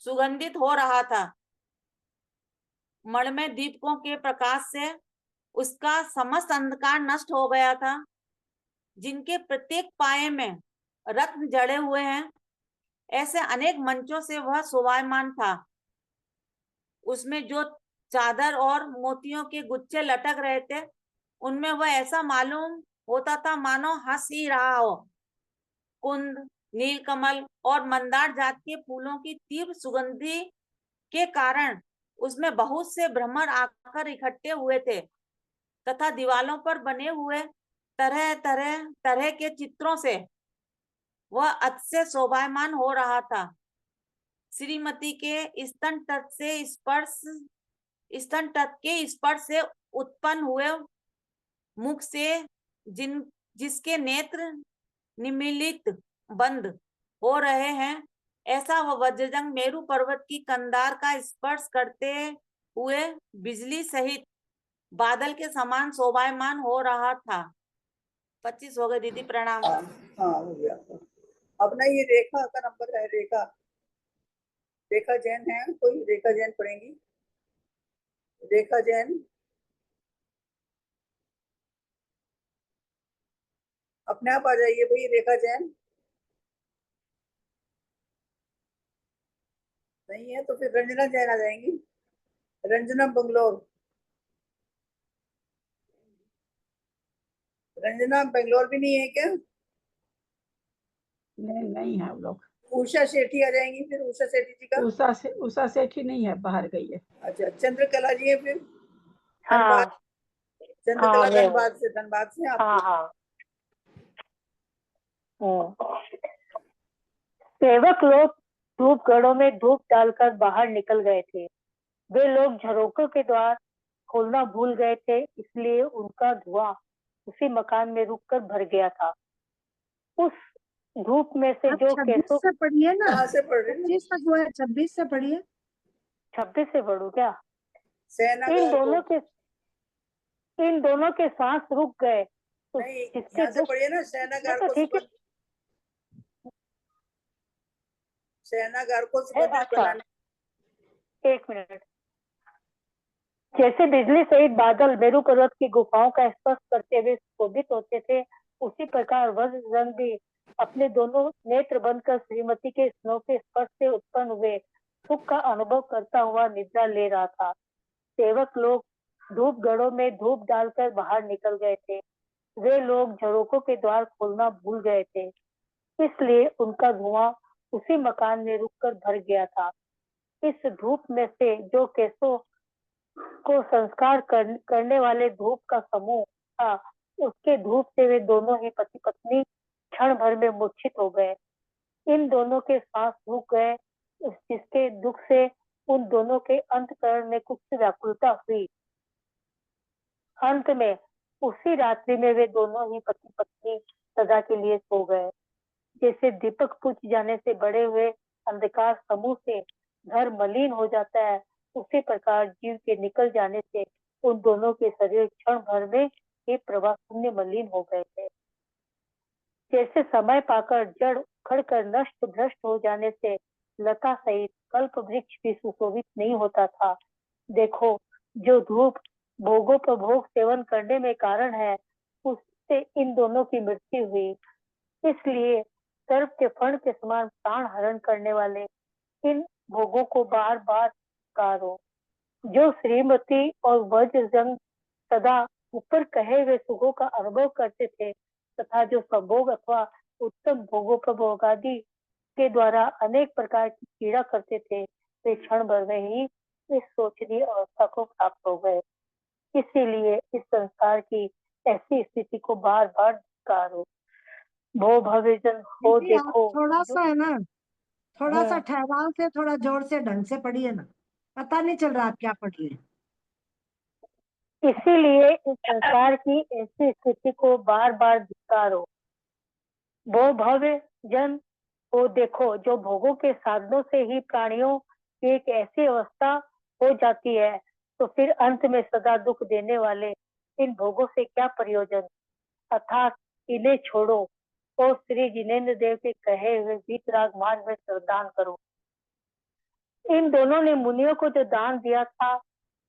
[SPEAKER 8] सुगंधित हो रहा था। मणिमय दीपकों के प्रकाश से उसका समस्त अंधकार नष्ट हो गया था। जिनके प्रत्येक पाए में रत्न जड़े हुए हैं, ऐसे अनेक मंचों से वह शोभायमान था। उसमें जो चादर और मोतियों के गुच्छे लटक रहे थे, उनमें वह ऐसा मालूम होता था मानो हंस ही रहा हो। कुंद, नीलकमल और मंदार जात के फूलों की तीव्र सुगंधि के कारण उसमें बहुत से भ्रमर आकर इकट्ठे हुए थे तथा दीवालों पर बने हुए तरह के चित्रों से वह अतिशय शोभायमान हो रहा था। श्रीमती के स्तन तट के स्पर्श से उत्पन्न हुए मुख से जिसके नेत्र निमीलित बंद हो रहे हैं, ऐसा वह वज्रजंग मेरु पर्वत की कंधार का स्पर्श करते हुए बिजली सहित बादल के समान शोभायमान हो रहा था। 25 हो गए दीदी, प्रणाम।
[SPEAKER 5] हाँ हो गया। अब ना ये रेखा का नंबर है, रेखा जैन है कोई? रेखा जैन पढ़ेंगी? रेखा जैन अपने आप आ जाइए भाई। रेखा जैन नहीं है तो फिर रंजना जैन आ जाएंगी। रंजना बंगलोर, रंजना बेंगलोर भी नहीं है क्या?
[SPEAKER 2] नहीं है वो लोग।
[SPEAKER 5] उषा सेठी आ जाएंगी फिर। उषा सेठी जी का
[SPEAKER 2] उषा सेठी नहीं है, बाहर गई है।
[SPEAKER 5] अच्छा, चंद्रकला जी है फिर
[SPEAKER 4] हाँ
[SPEAKER 5] धनबाद। चंद्रकला
[SPEAKER 4] हाँ, मैं हूँ।
[SPEAKER 5] धनबाद से आप।
[SPEAKER 4] हाँ हाँ। सेवक लोग धूप घड़ों में धूप डालकर बाहर निकल गए थे। वे लोग झरोकों के द्वार खोलना भूल गए थे, इसलिए उनका धुआं उसी मकान में रुककर भर गया था। उस धूप में से
[SPEAKER 10] आप
[SPEAKER 4] जो
[SPEAKER 10] 26
[SPEAKER 4] केसों
[SPEAKER 10] से पढ़िए ना।
[SPEAKER 5] कहाँ से पढ़ रहे हैं?
[SPEAKER 10] 25 तक हुआ है, 26 से पढ़िए।
[SPEAKER 4] 26 से पढ़ूं क्या?
[SPEAKER 5] सेना
[SPEAKER 4] इन दोनों के सांस रुक गए तो
[SPEAKER 5] नहीं,
[SPEAKER 4] जिसके
[SPEAKER 5] यहाँ से
[SPEAKER 4] दुख
[SPEAKER 5] पढ़िए ना। सेनागार
[SPEAKER 4] तो
[SPEAKER 5] को
[SPEAKER 4] ठीक है।
[SPEAKER 5] सेनागार को सुगंधित
[SPEAKER 4] अच्छा,
[SPEAKER 5] बनाने।
[SPEAKER 4] 1 मिनट। जैसे बिजली सहित बादल मेरु पर्वत की गुफाओं का स्पर्श करते हुए शोभित होते थे, उसी प्रकार वज्रजंग भी अपने दोनों नेत्र बंद कर श्रीमती के स्नों के स्पर्श से उत्पन्न हुए सुख का अनुभव करता हुआ निद्रा ले रहा था। सेवक लोग धूप घड़ों में धूप डालकर बाहर निकल गए थे। वे लोग झरोकों के द्वार खोलना भूल गए थे, इसलिए उनका धुआं उसी मकान में रुककर भर गया था। इस धूप में से जो केसों को संस्कार करने वाले धूप का समूह था, उसके धूप से वे दोनों ही पति पत्नी क्षण भर में मूर्छित हो गए। इन दोनों के सांस रुक गए, जिसके दुख से उन दोनों के अंतःकरण में कुछ व्याकुलता हुई। अंत में उसी रात्रि में वे दोनों ही पति पत्नी सदा के लिए सो गए। जैसे दीपक बुझ जाने से बड़े हुए अंधकार समूह से घर मलिन हो जाता है, उसी प्रकार जीव के निकल जाने से उन दोनों के शरीर क्षण भर में ही प्रभा शून्य मलिन हो गए थे। जैसे समय पाकर जड़ उखड़ कर नष्ट भ्रष्ट हो जाने से लता सहित कल्प वृक्ष भी सुशोभित नहीं होता था, देखो जो धूप भोगों पर भोग सेवन करने में कारण है, उससे इन दोनों की मृत्यु हुई। इसलिए सर्प के फण के समान प्राण हरण करने वाले इन भोगों को बार बार पुकारो। जो श्रीमती और वज्रजंग सदा ऊपर कहे हुए सुखों का अनुभव करते थे तथा जो संभोग अथवा उत्तम भोगों पर भोगादि के द्वारा अनेक प्रकार की पीड़ा करते थे, वे क्षण भर में ही इस शोचनीय अवस्था को प्राप्त हो गए। इसीलिए इस संसार की ऐसी स्थिति को बार बार धिक्कारो। भो भविजन हो
[SPEAKER 10] दीदी, आप
[SPEAKER 4] देखो।
[SPEAKER 10] थोड़ा सा है ना, थोड़ा सा
[SPEAKER 4] हाँ।
[SPEAKER 10] ठहराव से, थोड़ा जोर से ढंग से पढ़िए ना। पता नहीं चल रहा आप क्या पढ़ रहे हैं।
[SPEAKER 4] इसीलिए इस संसार की ऐसी स्थिति को बार बार धिक्कारो। वो भव्य जन को देखो जो भोगों के साधनों से ही प्राणियों की एक ऐसी अवस्था हो जाती है, तो फिर अंत में सदा दुख देने वाले इन भोगों से क्या प्रयोजन, अर्थात इन्हें छोड़ो और श्री जिनेन्द्र देव के कहे हुए वीतराग मार्ग में श्रद्धान करो। इन दोनों ने मुनियों को जो दान दिया था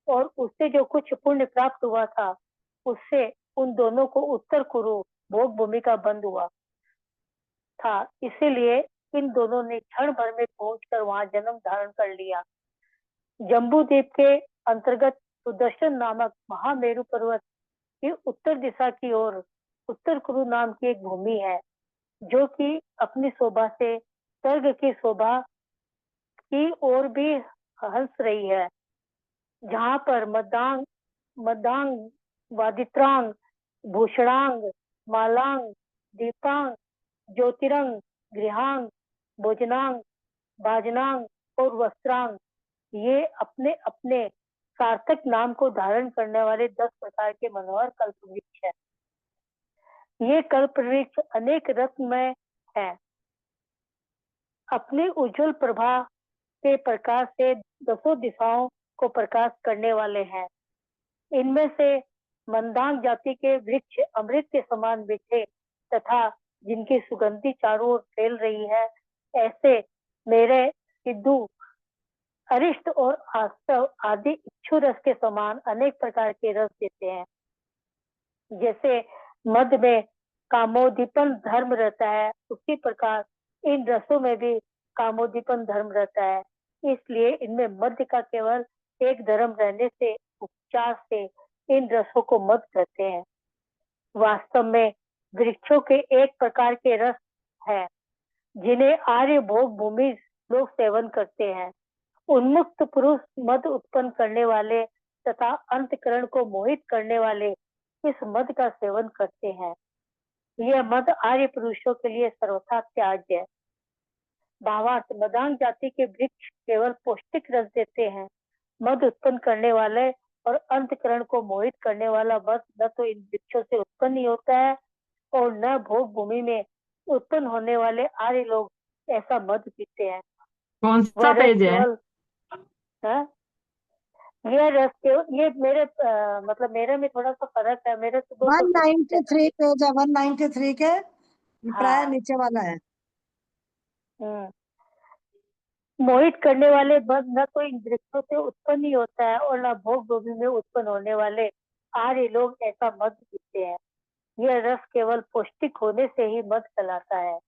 [SPEAKER 4] और उससे जो कुछ पुण्य प्राप्त हुआ था, उससे उन दोनों को उत्तर कुरु भोग भूमि का बंद हुआ था। इसीलिए इन दोनों ने क्षण भर में पहुंचकर वहां जन्म धारण कर लिया। जम्बू द्वीप के अंतर्गत सुदर्शन नामक महामेरु पर्वत की उत्तर दिशा की ओर उत्तर कुरु नाम की एक भूमि है, जो कि अपनी शोभा से स्वर्ग की शोभा की ओर भी हंस रही है, जहाँ पर मदांग वादित्रांग भूषणांग मालांग दीपांग ज्योतिरंग गृहांग भोजनांग भाजनांग और वस्त्रांग ये अपने अपने सार्थक नाम को धारण करने वाले 10 प्रकार के मनोहर कल्प वृक्ष है। ये कल्प वृक्ष अनेक रत्नमय है, अपने उज्जवल प्रभा के प्रकाश से दसों दिशाओं को प्रकाश करने वाले हैं। इनमें से मंदांग जाति के वृक्ष अमृत के समान मीठे तथा जिनकी सुगंधी चारों ओर फैल रही है, ऐसे मेरे सिद्धू, अरिष्ट और आस्तव आदि इच्छु रस के समान अनेक प्रकार के रस देते हैं। जैसे मध्य में कामोदीपन धर्म रहता है, उसी प्रकार इन रसों में भी कामोदीपन धर्म रहता है। इसलिए इनमें मध्य का केवल एक धर्म रहने से उपचार से इन रसों को मध्य कहते हैं। वास्तव में वृक्षों के एक प्रकार के रस है जिन्हें आर्य भोग भूमि लोग सेवन करते हैं। उन्मुक्त पुरुष मद उत्पन्न करने वाले तथा अंतकरण को मोहित करने वाले इस मद का सेवन करते हैं। यह मद आर्य पुरुषों के लिए सर्वथा त्याज्य है। भावार्थ, मदांग जाति के वृक्ष केवल पौष्टिक रस देते हैं। मद उत्पन्न करने वाले और अंतकरण को मोहित करने वाला मद न तो इन वृक्षों से उत्पन्न ही होता है और न भोग भूमि में उत्पन्न होने वाले आर्य लोग ऐसा मद पीते हैं।
[SPEAKER 12] कौन सा पेज है?
[SPEAKER 4] ये रस ये मेरे मतलब मेरे में थोड़ा सा फर्क है। मेरे तो
[SPEAKER 10] 193 पेज है, 193 के प्राय नीचे वाला है।
[SPEAKER 4] मोहित करने वाले मद न तो इन वृक्षों से उत्पन्न ही होता है और न भोग भूमि में उत्पन्न होने वाले आर्य लोग ऐसा मद पीते हैं। यह रस केवल पौष्टिक होने से ही मद कहलाता है।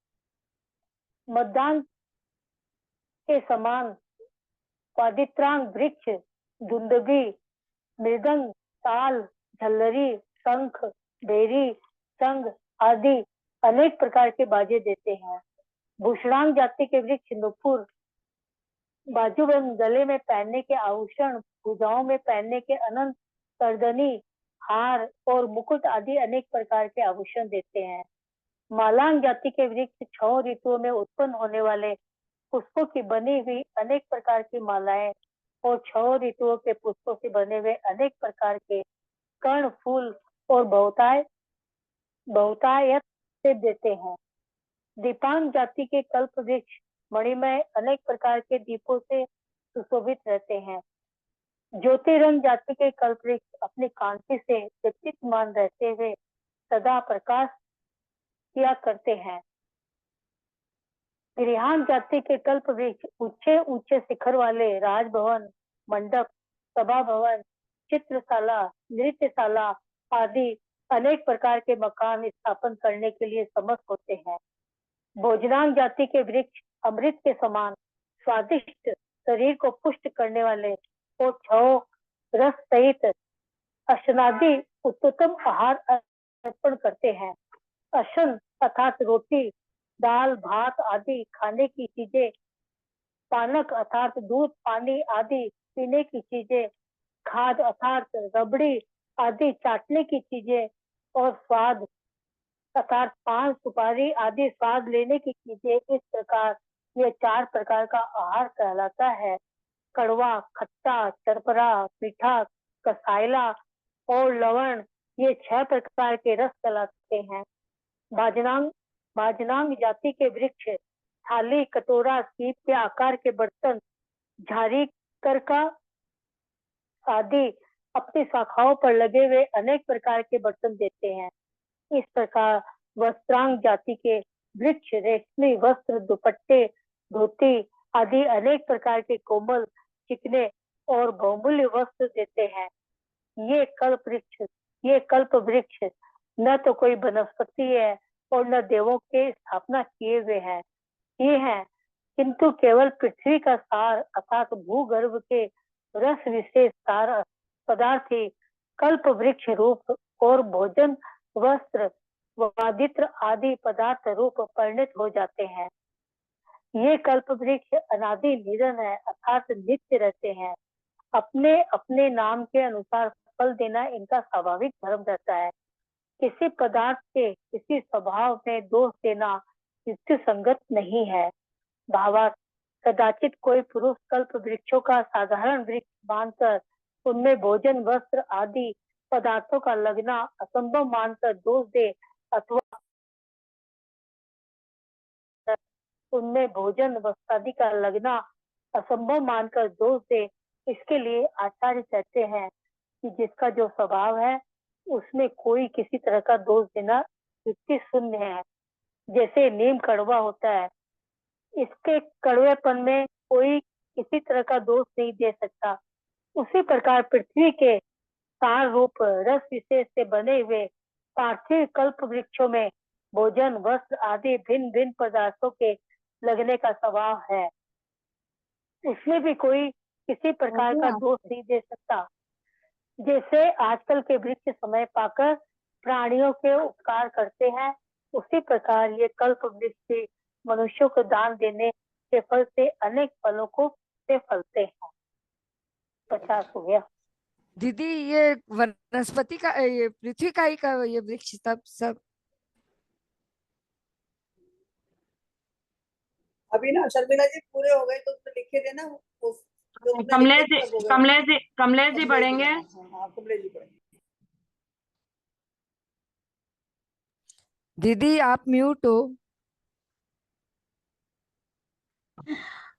[SPEAKER 4] मदांग के समान पादित्रांग वृक्ष दुंदुभी, मृदंग, ताल, झल्लरी, शंख, बेरी, संग आदि अनेक प्रकार के बाजे देते हैं। भूषणांग जाति के वृक्ष नुपुर, बाजूबंद, गले में पहनने के आभूषण, भुजाओं में पहनने के अनंत करदनी, हार और मुकुट आदि अनेक प्रकार के आभूषण देते हैं। मालांग जाति के वृक्ष 6 ऋतुओं में उत्पन्न होने वाले पुष्पों की बनी हुई अनेक प्रकार की मालाएं और 6 ऋतुओं के पुष्पों से बने हुए अनेक प्रकार के कर्ण, फूल और बहुतायत से देते हैं। दीपांग जाति के कल्प वृक्ष मणिमय अनेक प्रकार के दीपों से सुशोभित रहते हैं। ज्योतिरंग जाति के कल्प वृक्ष अपनी कांति से दीप्तिमान रहते हुए सदा प्रकाश किया करते हैं। गृहांग जाति के कल्प वृक्ष ऊंचे ऊंचे शिखर वाले राजभवन, मंडप, सभा भवन, चित्रशाला, नृत्यशाला आदि अनेक प्रकार के मकान स्थापन करने के लिए समर्थ होते हैं। भोजनांग जाति के वृक्ष अमृत के समान स्वादिष्ट, शरीर को पुष्ट करने वाले और 6 रस सहित अशनादि उत्तम आहार अर्पण करते हैं। अशन अर्थात रोटी, दाल, भात आदि खाने की चीजें, पानक अर्थात दूध, पानी आदि पीने की चीजें, खाद अर्थात रबड़ी आदि चाटने की चीजें और स्वाद अर्थात पान, सुपारी आदि स्वाद लेने की चीजें। इस प्रकार ये 4 प्रकार का आहार कहलाता है। कड़वा, खट्टा, चरपरा, मीठा, कसाइला और लवण ये 6 प्रकार के रस कहलाते हैं। बाजनांग जाति के वृक्ष थाली, कटोरा, सीप के आकार के बर्तन, झारी, करका आदि अपनी शाखाओं पर लगे हुए अनेक प्रकार के बर्तन देते हैं। इस प्रकार वस्त्रांग जाति के वृक्ष रेशमी वस्त्र, दुपट्टे, धोती आदि अनेक प्रकार के कोमल, चिकने और बहुमूल्य वस्त्र देते हैं। ये कल्प वृक्ष न तो कोई वनस्पति है और न देवों के स्थापना किए हुए हैं, ये हैं किंतु केवल पृथ्वी का सार अर्थात भूगर्भ के रस विशेष सार पदार्थ ही कल्प वृक्ष रूप और भोजन, वस्त्र, वादित्र आदि पदार्थ रूप परिणत हो जाते हैं। ये कल्प वृक्ष अनादि निरन है अर्थात नित्य रहते हैं। अपने अपने नाम के अनुसार फल देना इनका स्वाभाविक धर्म रहता है। किसी पदार्थ के किसी स्वभाव में दोष देना युक्ति संगत नहीं है। भावार्थ, कदाचित कोई पुरुष कल्प वृक्षों का साधारण वृक्ष मानकर उनमें भोजन वस्त्र आदि पदार्थों का लगना असंभव मानकर दोष दे अथवा उनमें भोजन वस्त्र आदि का लगना असंभव मानकर दोष दे, इसके लिए आचार्य कहते हैं कि जिसका जो स्वभाव है उसमें कोई किसी तरह का दोष देना युक्ति शून्य है। जैसे नीम कड़वा होता है, इसके कड़वेपन में कोई किसी तरह का दोष नहीं दे सकता, उसी प्रकार पृथ्वी के सार रूप रस विशेष से बने हुए पार्थिव कल्प वृक्षों में भोजन वस्त्र आदि भिन्न भिन्न पदार्थों के लगने का स्वभाव है, उसमें भी कोई किसी प्रकार का दोष नहीं दे सकता। जैसे आजकल के वृक्ष समय पाकर प्राणियों के उपकार करते हैं, उसी प्रकार ये कल्प वृक्ष मनुष्यों को दान देने के फल से अनेक फलों को से फलते हैं। 50 हो गया।
[SPEAKER 13] दीदी ये वनस्पति का, ये पृथ्वी का ही का ये वृक्ष सब
[SPEAKER 5] अभी ना शर्मिला जी पूरे हो गए तो लिखे देना।
[SPEAKER 12] कमलेश जी पढ़ेंगे।
[SPEAKER 5] हाँ, कमलेश जी पढ़ेंगे।
[SPEAKER 13] दीदी आप म्यूट हो।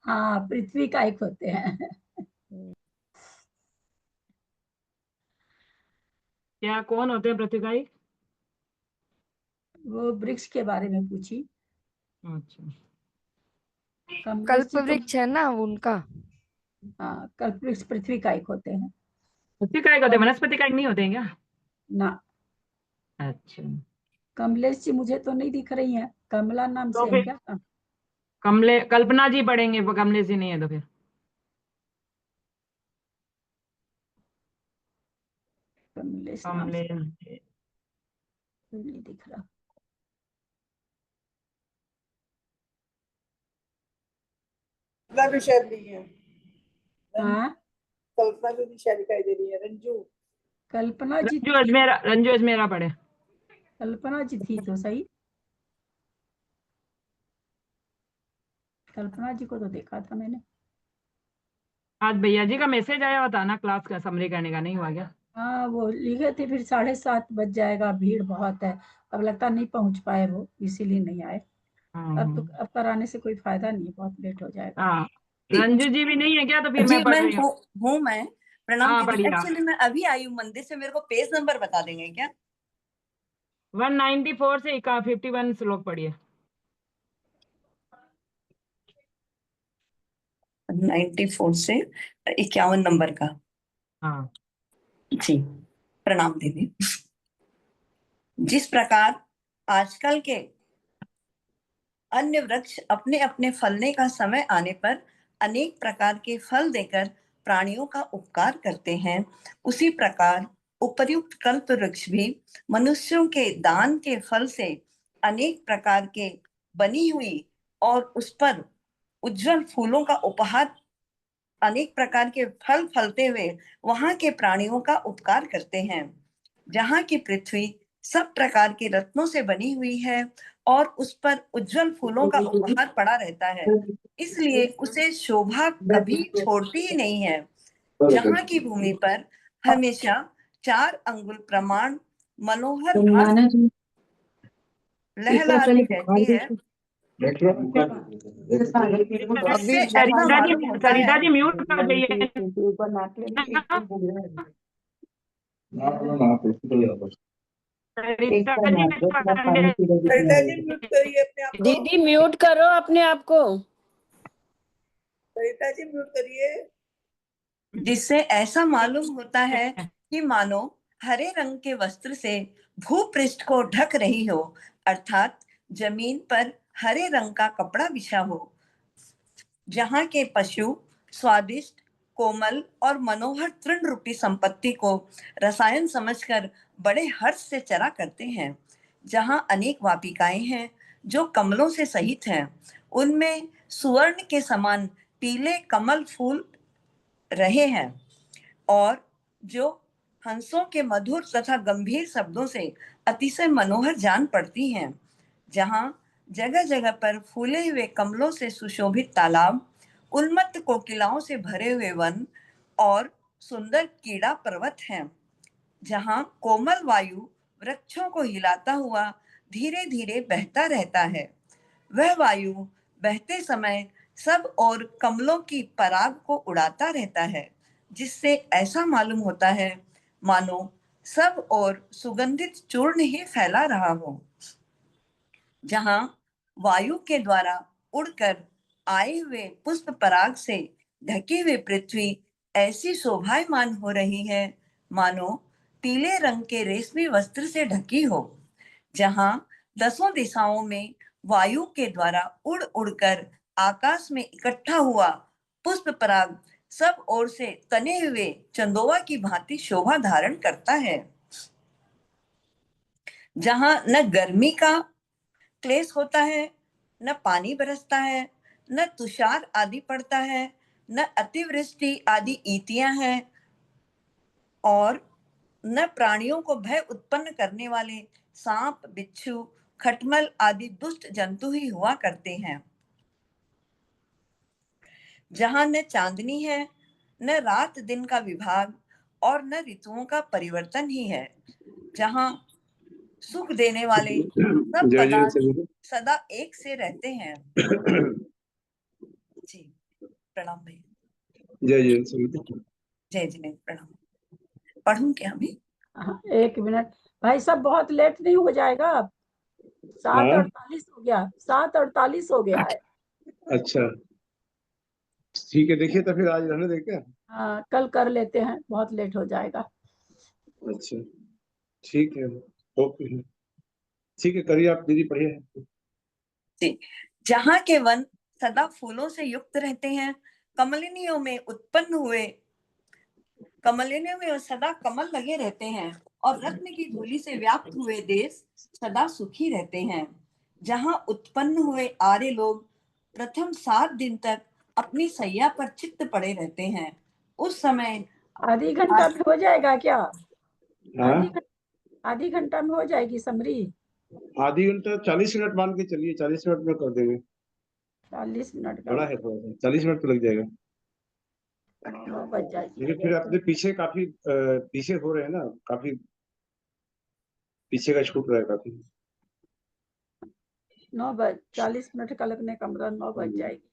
[SPEAKER 2] हाँ, पृथ्वी का एक होते हैं।
[SPEAKER 12] क्या कौन होते हैं पृथ्वी का ही?
[SPEAKER 2] वो वृक्ष के बारे में पूछी।
[SPEAKER 12] अच्छा,
[SPEAKER 13] कल्प वृक्ष है ना उनका।
[SPEAKER 2] हाँ, कल्प वृक्ष पृथ्वी का एक होते हैं।
[SPEAKER 12] पृथ्वी का एक होते हैं, वनस्पति का एक नहीं होते हैं क्या?
[SPEAKER 2] ना।
[SPEAKER 12] अच्छा,
[SPEAKER 2] कमलेश जी मुझे तो नहीं दिख रही है, कमला नाम
[SPEAKER 12] तो
[SPEAKER 2] से है
[SPEAKER 12] फिर
[SPEAKER 2] क्या?
[SPEAKER 12] कल्पना जी पढ़ेंगे, कमलेश जी नहीं है तो फिर
[SPEAKER 2] कमलेश नाम से नहीं दिख रहा।
[SPEAKER 5] कल्पना भी शायद नहीं है।
[SPEAKER 2] हाँ,
[SPEAKER 5] कल्पना भी शायद दिखाई दे रही है। रंजू,
[SPEAKER 2] कल्पना जी,
[SPEAKER 12] रंजू अजमेरा पढ़े।
[SPEAKER 2] कल्पना जी थी तो सही। कल्पना जी को तो देखा था मैंने।
[SPEAKER 12] आज भैया जी का मैसेज आया हुआ था ना, क्लास का समरी करने का, नहीं हुआ क्या?
[SPEAKER 2] हाँ, वो लिखे थे, फिर 7:30 बज जाएगा, भीड़ बहुत है, अब लगता नहीं पहुंच पाए वो, इसीलिए नहीं आए। अब कराने से कोई फायदा नहीं है, बहुत लेट हो जाएगा।
[SPEAKER 12] हाँ, रंजू जी भी नहीं है क्या? तो फिर मैं पढ़ रही
[SPEAKER 14] हूँ मैं। प्रणाम
[SPEAKER 12] हाँ,
[SPEAKER 14] दीदी।
[SPEAKER 12] बढ़िया।
[SPEAKER 14] एक्चुअली मैं अभी आई हूँ मंदिर से, मेरे को पेज नंबर बता देंगे क्या?
[SPEAKER 12] 194 से 51 श्लोक पढ़िए।
[SPEAKER 14] 94 से 51 नंबर का।
[SPEAKER 12] हाँ
[SPEAKER 14] जी, प्रणाम दीदी। जिस प्रकार आजकल के अन्य वृक्ष अपने अपने फलने का समय आने पर अनेक प्रकार के फल देकर प्राणियों का उपकार करते हैं, उसी प्रकार उपर्युक्त कल्प वृक्ष भी मनुष्यों के दान के फल से अनेक प्रकार के बनी हुई और उस पर उज्जवल फूलों का उपहार, अनेक प्रकार के फल फलते हुए वहां के प्राणियों का उपकार करते हैं। जहाँ की पृथ्वी सब प्रकार के रत्नों से बनी हुई है और उस पर उज्जवल फूलों का उपहार पड़ा रहता है, इसलिए उसे शोभा कभी छोड़ती ही नहीं है। जहाँ की भूमि पर हमेशा 4 अंगुल प्रमाण मनोहर लहलहाती रहती है,
[SPEAKER 12] सरिता जी म्यूट कर दीजिए।
[SPEAKER 14] दीदी म्यूट करो अपने आप को।
[SPEAKER 5] सरिता जी म्यूट करिए।
[SPEAKER 14] जिससे ऐसा मालूम होता है कि मानो हरे रंग के वस्त्र से भूपृष्ठ को ढक रही हो, अर्थात जमीन पर हरे रंग का कपड़ा बिछा हो। जहाँ के पशु स्वादिष्ट, कोमल और मनोहर तृण रूपी संपत्ति को रसायन समझकर बड़े हर्ष से चरा करते हैं। जहाँ अनेक वापिकाएं हैं जो कमलों से सहित हैं, उनमें सुवर्ण के समान पीले कमल फूल रहे हैं और जो हंसों के मधुर तथा गंभीर शब्दों से अतिशय मनोहर जान पड़ती हैं। जहाँ जगह जगह पर फूले हुए कमलों से सुशोभित तालाब, उन्मत्त कोकिलाओं से भरे हुए वन और सुंदर कीड़ा पर्वत हैं, जहाँ कोमल वायु वृक्षों को हिलाता हुआ धीरे धीरे बहता रहता है। वह वायु बहते समय सब और कमलों की पराग को उड़ाता रहता है, जिससे ऐसा मालूम होता है मानो सब और सुगंधित चूर्ण ही फैला रहा हो। जहाँ वायु के द्वारा उड़कर आए हुए पुष्प पराग से ढकी हुई पृथ्वी ऐसी शोभायमान हो रही है मानो पीले रंग के रेशमी वस्त्र से ढकी हो। जहाँ 10 दिशाओं में वायु के द्वारा उड़ उड़कर आकाश में इकट्ठा हुआ पुष्प पराग सब ओर से तने हुए चंदोवा की भांति शोभा धारण करता है। जहाँ न गर्मी का क्लेश होता है, न पानी बरसता है, न तुषार आदि पड़ता है, न अतिवृष्टि आदि ईतियां हैं, और न प्राणियों को भय उत्पन्न करने वाले सांप, बिच्छू, खटमल आदि दुष्ट जंतु ही हुआ करते हैं। जहाँ न चांदनी है, न रात दिन का विभाग और न ऋतुओं का परिवर्तन ही है। जहाँ सुख देने वाले सब पदार्थ सदा एक से रहते हैं। जी प्रणाम भैया। जय जय प्रणाम। पढ़ूं क्या अभी?
[SPEAKER 2] हाँ, 1 मिनट भाई साहब, बहुत लेट नहीं हो जाएगा? 7:48 हो गया, 7:48 हो गया है।
[SPEAKER 15] अच्छा ठीक है, देखिए तो फिर आज रहने दे क्या?
[SPEAKER 2] हाँ, कल कर लेते हैं, बहुत लेट हो जाएगा।
[SPEAKER 15] अच्छा ठीक है, ओके ठीक है, करिए आप दीदी, पढ़िए।
[SPEAKER 14] जी, जहाँ के वन सदा फूलों से युक्त रहते हैं, कमलिनियों में सदा कमल लगे रहते हैं, और रत्न की धूलि से व्याप्त हुए देश सदा सुखी रहते हैं। जहाँ उत्पन्न हुए आर्य लोग प्रथम 7 दिन तक अपनी सैया पर चित्त पड़े रहते हैं, उस समय
[SPEAKER 2] आधी घंटा में हो जाएगा क्या?
[SPEAKER 15] हाँ?
[SPEAKER 2] आधी घंटा में हो जाएगी समरी?
[SPEAKER 15] आधी घंटा 40 मिनट मान के चलिए, 40 मिनट में कर देंगे।
[SPEAKER 2] 40 मिनट का
[SPEAKER 15] बड़ा है थोड़ा सा, 40 मिनट तो लग जाएगा।
[SPEAKER 2] 9 बज जाएगी।
[SPEAKER 15] लेकिन फिर अपने पीछे काफी पीछे हो रहे हैं ना, काफी पीछे का छूट रहा है काफी।
[SPEAKER 2] 40 मिनट का लगने का मतलब 9 बज जाएगी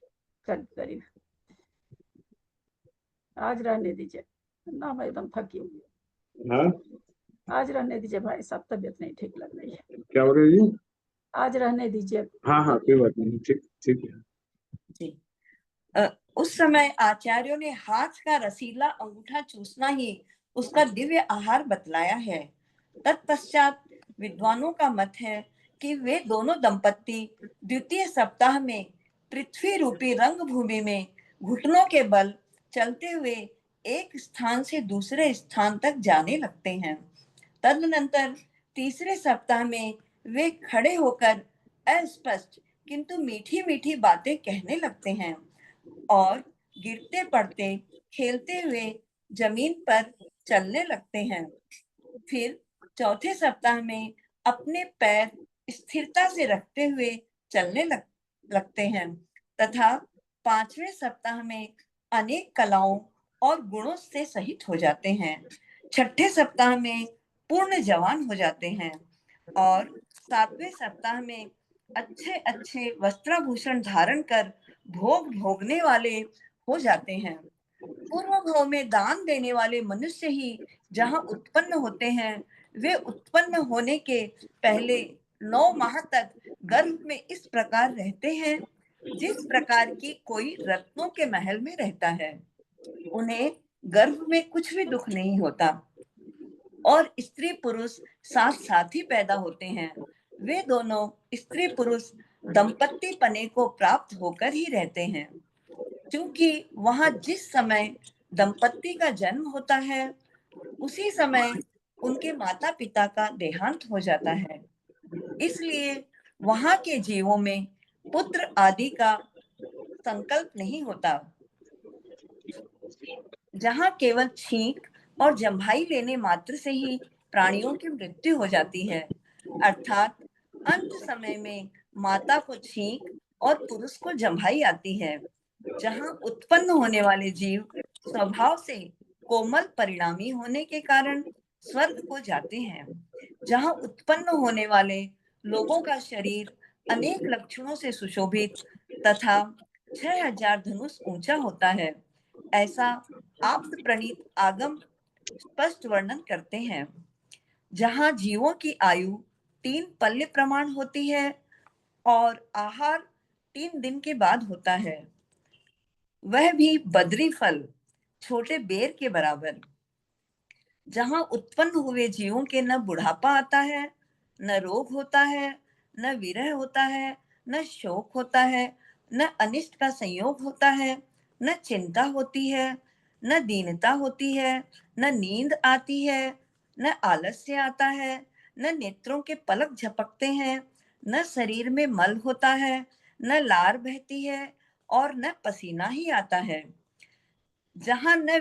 [SPEAKER 2] करीब। आज रहने दीजिए ना, मैं एकदम थकी हुई।
[SPEAKER 15] हाँ
[SPEAKER 2] आज रहने दीजिए भाई साहब, तबीयत नहीं ठीक लग रही है।
[SPEAKER 15] क्या हो रहा है जी?
[SPEAKER 2] आज रहने दीजिए।
[SPEAKER 15] हाँ हाँ कोई बात नहीं, ठीक ठीक है
[SPEAKER 14] जी। उस समय आचार्यों ने हाथ का रसीला अंगूठा चूसना ही उसका दिव्य आहार बतलाया है। तत्पश्चात विद्वानों का मत है कि वे दोनों दंपत्ति द्वितीय सप्ताह में पृथ्वी रूपी रंग भूमि में घुटनों के बल चलते हुए एक स्थान से दूसरे स्थान तक जाने लगते हैं। तदनंतर तीसरे सप्ताह में वे खड़े होकर अस्पष्ट किंतु मीठी मीठी बातें कहने लगते हैं, और गिरते पड़ते खेलते हुए जमीन पर चलने लगते हैं। फिर चौथे सप्ताह में अपने पैर स्थिरता से रखते हुए चलने लगते हैं, तथा 5वें सप्ताह में अनेक कलाओं और गुणों से सहित हो जाते हैं। 6ठे सप्ताह में पूर्ण जवान हो जाते हैं, और 7वें सप्ताह में अच्छे अच्छे वस्त्राभूषण धारण कर भोग भोगने वाले हो जाते हैं। पूर्व भाव में दान देने वाले मनुष्य ही जहाँ उत्पन्न होते हैं, वे उत्पन्न होने के पहले 9 माह तक गर्भ में इस प्रकार रहते हैं जिस प्रकार की कोई रत्नों के महल में रहता है। उन्हें गर्भ में कुछ भी दुख नहीं होता, और स्त्री पुरुष साथ साथ ही पैदा होते हैं। वे दोनों स्त्री पुरुष दंपत्ति पने को प्राप्त होकर ही रहते हैं, क्योंकि वहां जिस समय दंपत्ति का जन्म होता है उसी समय उनके माता पिता का देहांत हो जाता है। इसलिए वहां के जीवों में पुत्र आदि का संकल्प नहीं होता। जहाँ केवल छींक और जम्भाई लेने मात्र से ही प्राणियों की मृत्यु हो जाती है, अर्थात अंत समय में माता को छींक और पुरुष को जम्भाई आती है। जहाँ उत्पन्न होने वाले जीव स्वभाव से कोमल परिणामी होने के कारण स्वर्ग को जाते हैं, जहां उत्पन्न होने वाले लोगों का शरीर अनेक लक्षणों से सुशोभित तथा 6000 धनुष ऊंचा होता है। ऐसा आप्त प्रणीत आगम स्पष्ट वर्णन करते हैं। जहां जीवों की आयु 3 पल्ले प्रमाण होती है और आहार 3 दिन के बाद होता है, वह भी बद्री फल छोटे बेर के बराबर। जहां उत्पन्न हुए जीवों के न बुढ़ापा आता है, न रोग होता है, न विरह होता है, न शोक होता है, न अनिष्ट का संयोग होता है, न चिंता होती है, न दीनता होती है, न नींद आती है, न आलस्य आता है, न नेत्रों के पलक झपकते हैं, न शरीर में मल होता है, न लार बहती है और न पसीना ही आता है। जहां न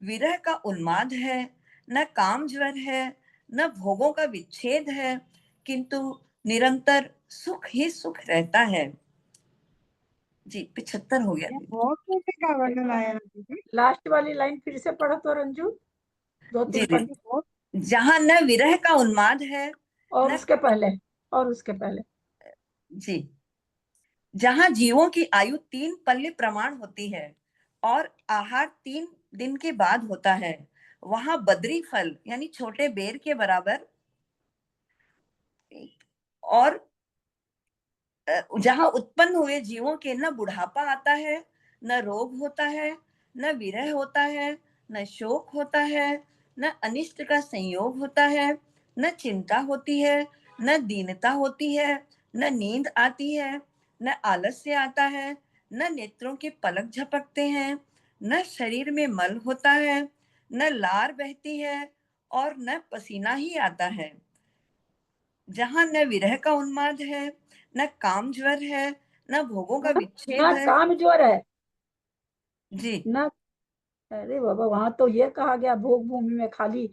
[SPEAKER 14] विरह का उन्माद है, न काम ज्वर है, न भोगों का विच्छेद है, किंतु निरंतर सुख ही सुख रहता है। जी 75 हो गया।
[SPEAKER 10] भोग भूमि का वर्णन आया ना दीदी?
[SPEAKER 2] लास्ट वाली लाइन फिर से पढ़ो तो रंजू।
[SPEAKER 14] जी जहां न विरह का उन्माद है
[SPEAKER 2] और उसके पहले
[SPEAKER 14] जी जहां जीवों की आयु 3 पल्ले प्रमाण होती है और आहार 3 दिन के बाद होता है, वहां बद्री फल यानी छोटे बेर के बराबर और जहां उत्पन्न हुए जीवों के न बुढ़ापा आता है, न रोग होता है, न विरह होता है, न शोक होता है, न अनिष्ट का संयोग होता है, न चिंता होती है, न दीनता होती है, न नींद आती है, न आलस्य आता है, न नेत्रों के पलक झपकते हैं, न शरीर में मल होता है, न लार बहती है और न पसीना ही आता है। जहां न विरह का उन्माद है, न काम ज्वर है, न भोगों का विच्छेद
[SPEAKER 2] ना
[SPEAKER 14] है।
[SPEAKER 2] काम ज्वर है
[SPEAKER 14] जी
[SPEAKER 2] ना। अरे बाबा, वहां तो ये कहा गया भोग भूमि में खाली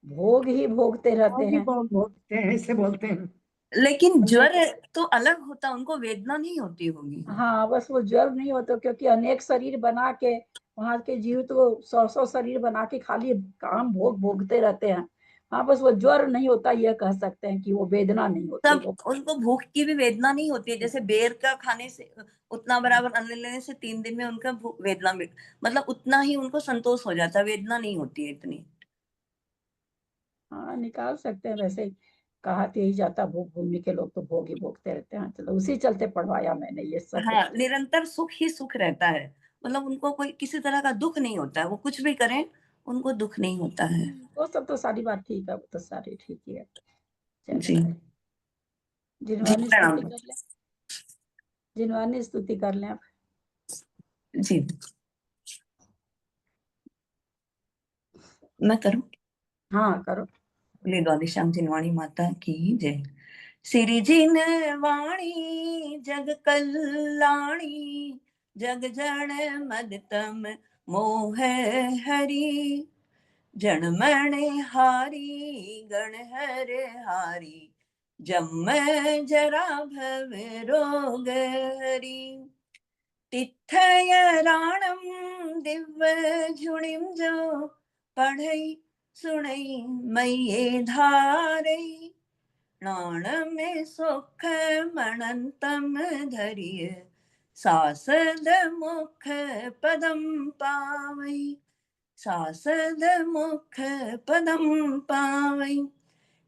[SPEAKER 2] भोग ही भोगते रहते हैं।
[SPEAKER 10] भोगते हैं ऐसे बोलते हैं।
[SPEAKER 14] लेकिन ज्वर तो अलग होता, उनको वेदना नहीं होती होगी।
[SPEAKER 2] हाँ, बस वो ज्वर नहीं होता, क्योंकि अनेक शरीर बना के वहां के जीव तो 100 शरीर बना के खाली काम भोग भोगते रहते हैं। हाँ, बस वो ज्वर नहीं होता, ये कह सकते हैं कि वो वेदना नहीं होती।
[SPEAKER 14] तब उनको भूख की भी वेदना नहीं होती है, जैसे बेर का खाने से उतना बराबर अन्न लेने से 3 दिन में उनका वेदना मतलब उतना ही उनको संतोष हो जाता है, वेदना नहीं होती है इतनी।
[SPEAKER 2] हाँ, निकाल सकते हैं वैसे। कहा तो यही जाता, भोग भूमि के लोग तो भोग ही भोगते रहते हैं। चलो, उसी चलते पढ़वाया मैंने ये सब।
[SPEAKER 14] हाँ, निरंतर सुख ही सुख रहता है, मतलब उनको कोई किसी तरह का दुख नहीं होता है, वो कुछ भी करें उनको दुख नहीं होता है।
[SPEAKER 2] वो सब तो सारी बात ठीक है, वो तो सारी ठीक ही है।
[SPEAKER 14] जी
[SPEAKER 2] जिनवानी स्तुति कर ले, जिनवानी स्तुति कर लें आप।
[SPEAKER 14] जी मैं करूं?
[SPEAKER 2] हाँ करो।
[SPEAKER 14] बोले द्वादशी श्याम जिनवाणी माता की जय। श्री जिनवाणी जग कल्याणी, जग जन मदतम मोह हरि। जन मन हारी गण हर हारी, जम जरा भव रोग हरि। तिथय राणम दिव्य झुणिम जो, पढ़ई सुनई मये धारई। नाण में सुख मणंतम धरिय, सासद मुख पदम पावई। सासद मुख पदम पावई।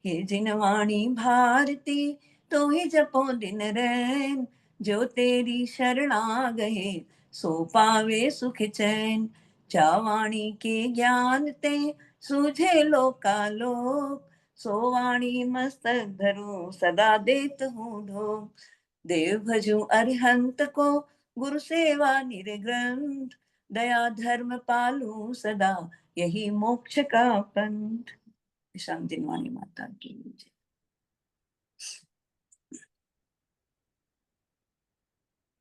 [SPEAKER 14] हे जिनवाणी भारती तो ही जपो दिन रैन, जो तेरी शरणा गए सो पावे सुख चैन। चावाणी के ज्ञान ते सूझे लोकालोक, सो वाणी मस्तक धरूं सदा देत हूँ ढोक। देव भजू अरिहंत को गुरु सेवा निर्ग्रंथ, दया धर्म पालू सदा यही मोक्ष का पंथ। शाम जिनवाणी माता की जय।